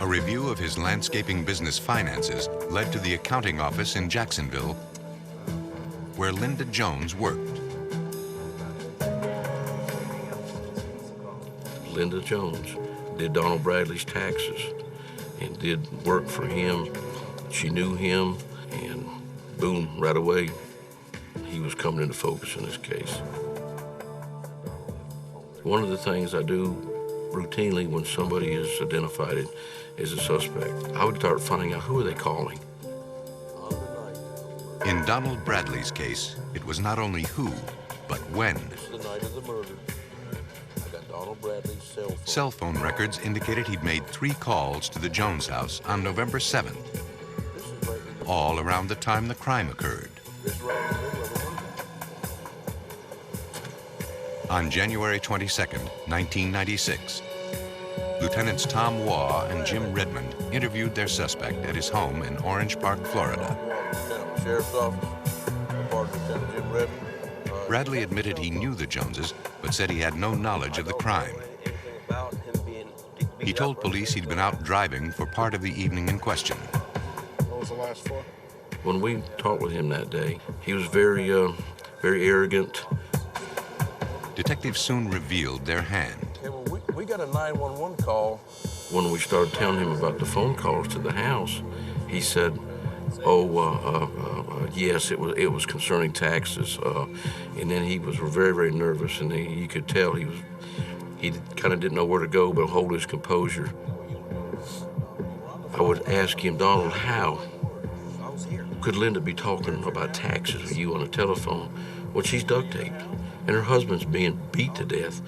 A review of his landscaping business finances led to the accounting office in Jacksonville, where Linda Jones worked. Linda Jones did Donald Bradley's taxes and did work for him. She knew him, and boom, right away, he was coming into focus in this case. One of the things I do routinely when somebody is identified as a suspect, I would start finding out who are they calling. In Donald Bradley's case, it was not only who, but when. This is the night of the murder. I got Donald Bradley's cell phone. Cell phone records indicated he'd made 3 calls to the Jones house on November 7th, all around the time the crime occurred. On January 22nd, 1996, Lieutenants Tom Waugh and Jim Redmond interviewed their suspect at his home in Orange Park, Florida. Sheriff's Office, Lieutenant Jim Redmond. Bradley admitted he knew the Joneses, but said he had no knowledge of the crime. He told police he'd been out driving for part of the evening in question. What was the last 4? When we talked with him that day, he was very arrogant. Detectives soon revealed their hand. Yeah, well, we got a 911 call. When we started telling him about the phone calls to the house, he said, yes, it was concerning taxes. And then he was very, very nervous, and you could tell he kind of didn't know where to go but hold his composure. I would ask him, Donald, how could Linda be talking about taxes with you on a telephone when she's duct taped and her husband's being beat to death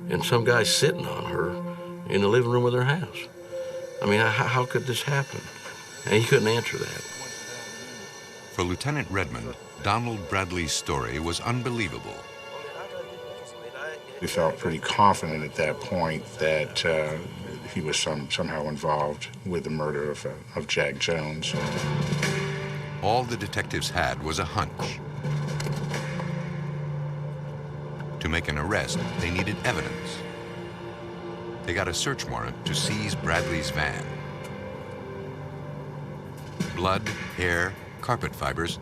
and some guy's sitting on her in the living room of their house? I mean, how could this happen? And he couldn't answer that. For Lieutenant Redmond, Donald Bradley's story was unbelievable. We felt pretty confident at that point that he was somehow involved with the murder of Jack Jones. All the detectives had was a hunch. To make an arrest, they needed evidence. They got a search warrant to seize Bradley's van. Blood, hair, carpet fibers.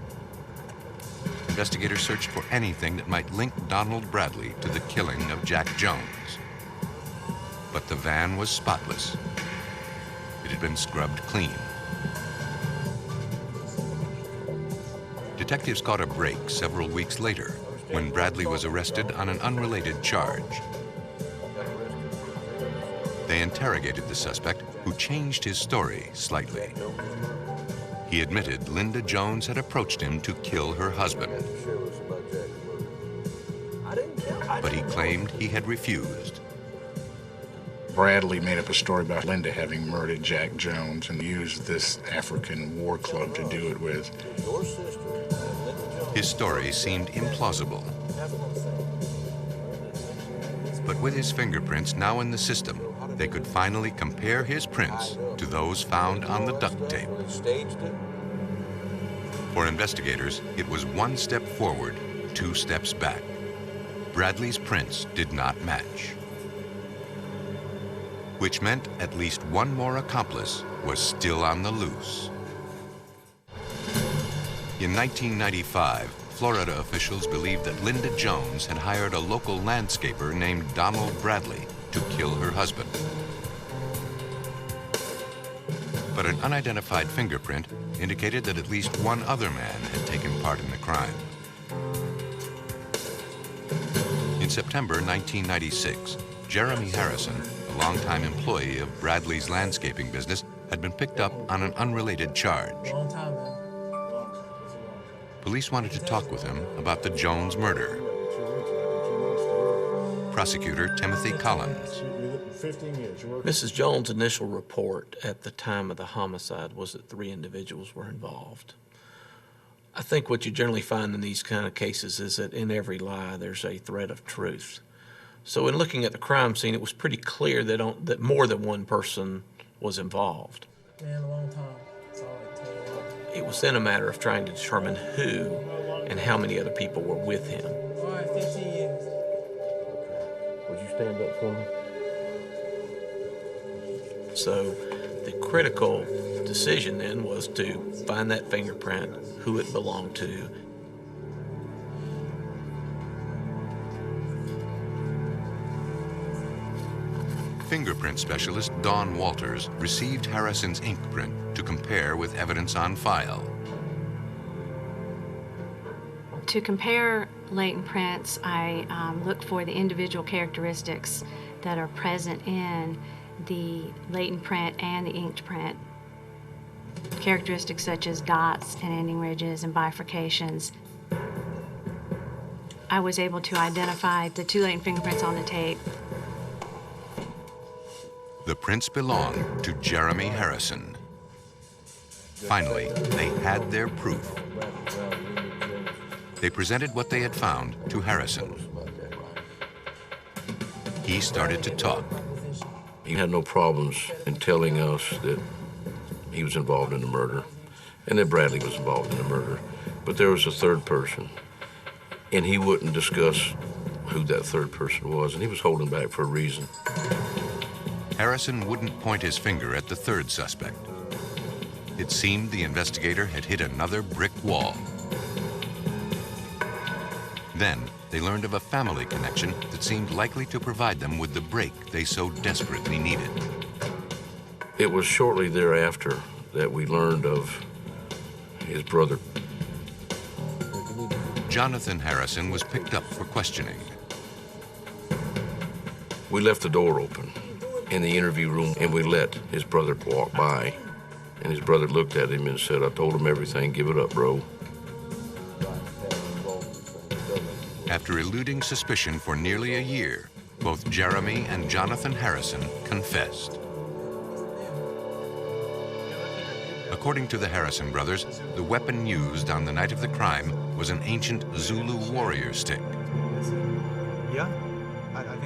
Investigators searched for anything that might link Donald Bradley to the killing of Jack Jones. But the van was spotless. It had been scrubbed clean. Detectives caught a break several weeks later when Bradley was arrested on an unrelated charge. They interrogated the suspect, who changed his story slightly. He admitted Linda Jones had approached him to kill her husband. But he claimed he had refused. Bradley made up a story about Linda having murdered Jack Jones and used this African war club to do it with. His story seemed implausible. But with his fingerprints now in the system, they could finally compare his prints to those found on the duct tape. For investigators, it was one step forward, 2 steps back. Bradley's prints did not match, which meant at least one more accomplice was still on the loose. In 1995, Florida officials believed that Linda Jones had hired a local landscaper named Donald Bradley to kill her husband. But an unidentified fingerprint indicated that at least one other man had taken part in the crime. In September 1996, Jeremy Harrison, a longtime employee of Bradley's landscaping business, had been picked up on an unrelated charge. Police wanted to talk with him about the Jones murder. Prosecutor Timothy Collins. Mrs. Jones' initial report at the time of the homicide was that 3 individuals were involved. I think what you generally find in these kind of cases is that in every lie there's a thread of truth. So in looking at the crime scene, it was pretty clear that more than one person was involved. It was then a matter of trying to determine who and how many other people were with him. All right, 15 years. Would you stand up for me? So the critical decision then was to find that fingerprint, who it belonged to. Fingerprint specialist Dawn Walters received Harrison's ink print to compare with evidence on file. To compare latent prints, I look for the individual characteristics that are present in the latent print and the inked print. Characteristics such as dots and ending ridges and bifurcations. I was able to identify the 2 latent fingerprints on the tape. The prints belonged to Jeremy Harrison. Finally, they had their proof. They presented what they had found to Harrison. He started to talk. He had no problems in telling us that he was involved in the murder and that Bradley was involved in the murder. But there was a third person, and he wouldn't discuss who that third person was, and he was holding back for a reason. Harrison wouldn't point his finger at the third suspect. It seemed the investigator had hit another brick wall. Then they learned of a family connection that seemed likely to provide them with the break they so desperately needed. It was shortly thereafter that we learned of his brother. Jonathan Harrison was picked up for questioning. We left the door open in the interview room, and we let his brother walk by. And his brother looked at him and said, "I told him everything, give it up, bro." After eluding suspicion for nearly a year, both Jeremy and Jonathan Harrison confessed. According to the Harrison brothers, the weapon used on the night of the crime was an ancient Zulu warrior stick. Yeah?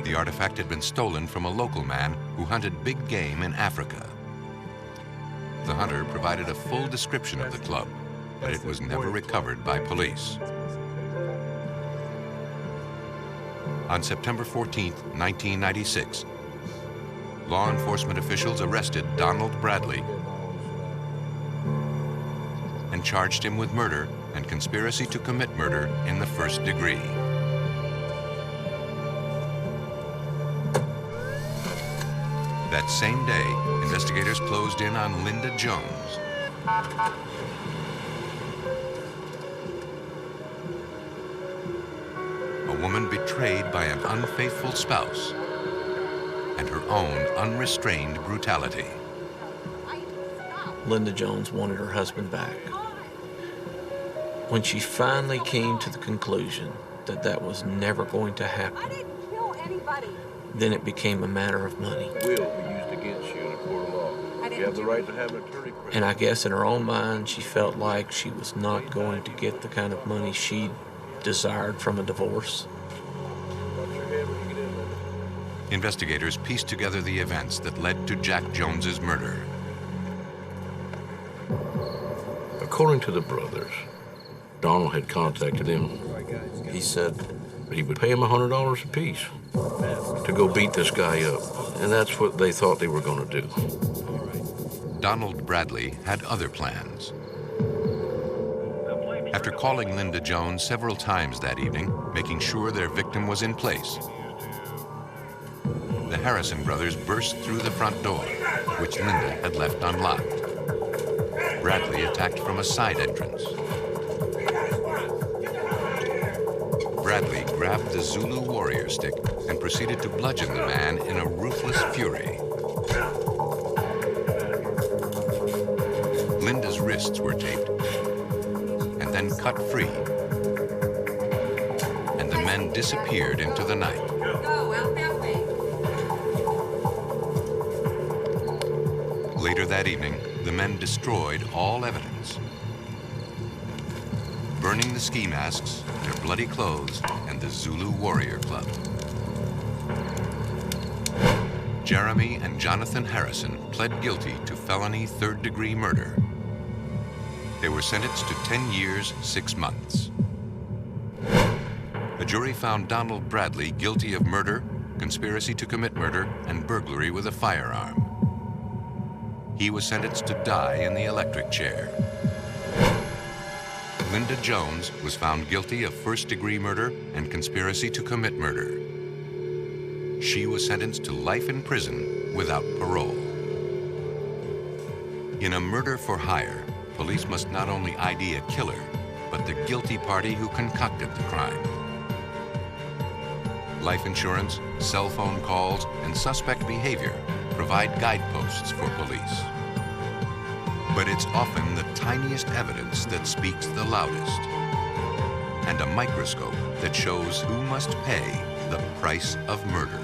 The artifact had been stolen from a local man who hunted big game in Africa. The hunter provided a full description of the club, but it was never recovered by police. On September 14, 1996, law enforcement officials arrested Donald Bradley and charged him with murder and conspiracy to commit murder in the first degree. That same day, investigators closed in on Linda Jones. A woman betrayed by an unfaithful spouse and her own unrestrained brutality. Linda Jones wanted her husband back. When she finally came to the conclusion that that was never going to happen, then it became a matter of money. Will be used against you in a court of law. You have the right to have an attorney present. And I guess in her own mind, she felt like she was not going to get the kind of money she desired from a divorce. Investigators pieced together the events that led to Jack Jones's murder. According to the brothers, Donald had contacted him. He said he would pay him $100 apiece to go beat this guy up, and that's what they thought they were going to do. Donald Bradley had other plans. After calling Linda Jones several times that evening, making sure their victim was in place, the Harrison brothers burst through the front door, which Linda had left unlocked. Bradley attacked from a side entrance. Bradley grabbed the Zulu warrior stick and proceeded to bludgeon the man in a ruthless fury. Linda's wrists were taped and then cut free, and the men disappeared into the night. Go out that way. Later that evening, the men destroyed all evidence, burning the ski masks, their bloody clothes, and the Zulu Warrior Club. Jeremy and Jonathan Harrison pled guilty to felony third-degree murder. They were sentenced to 10 years, 6 months. A jury found Donald Bradley guilty of murder, conspiracy to commit murder, and burglary with a firearm. He was sentenced to die in the electric chair. Linda Jones was found guilty of first-degree murder and conspiracy to commit murder. She was sentenced to life in prison without parole. In a murder for hire, police must not only ID a killer, but the guilty party who concocted the crime. Life insurance, cell phone calls, and suspect behavior provide guideposts for police. But it's often the tiniest evidence that speaks the loudest, and a microscope that shows who must pay the price of murder.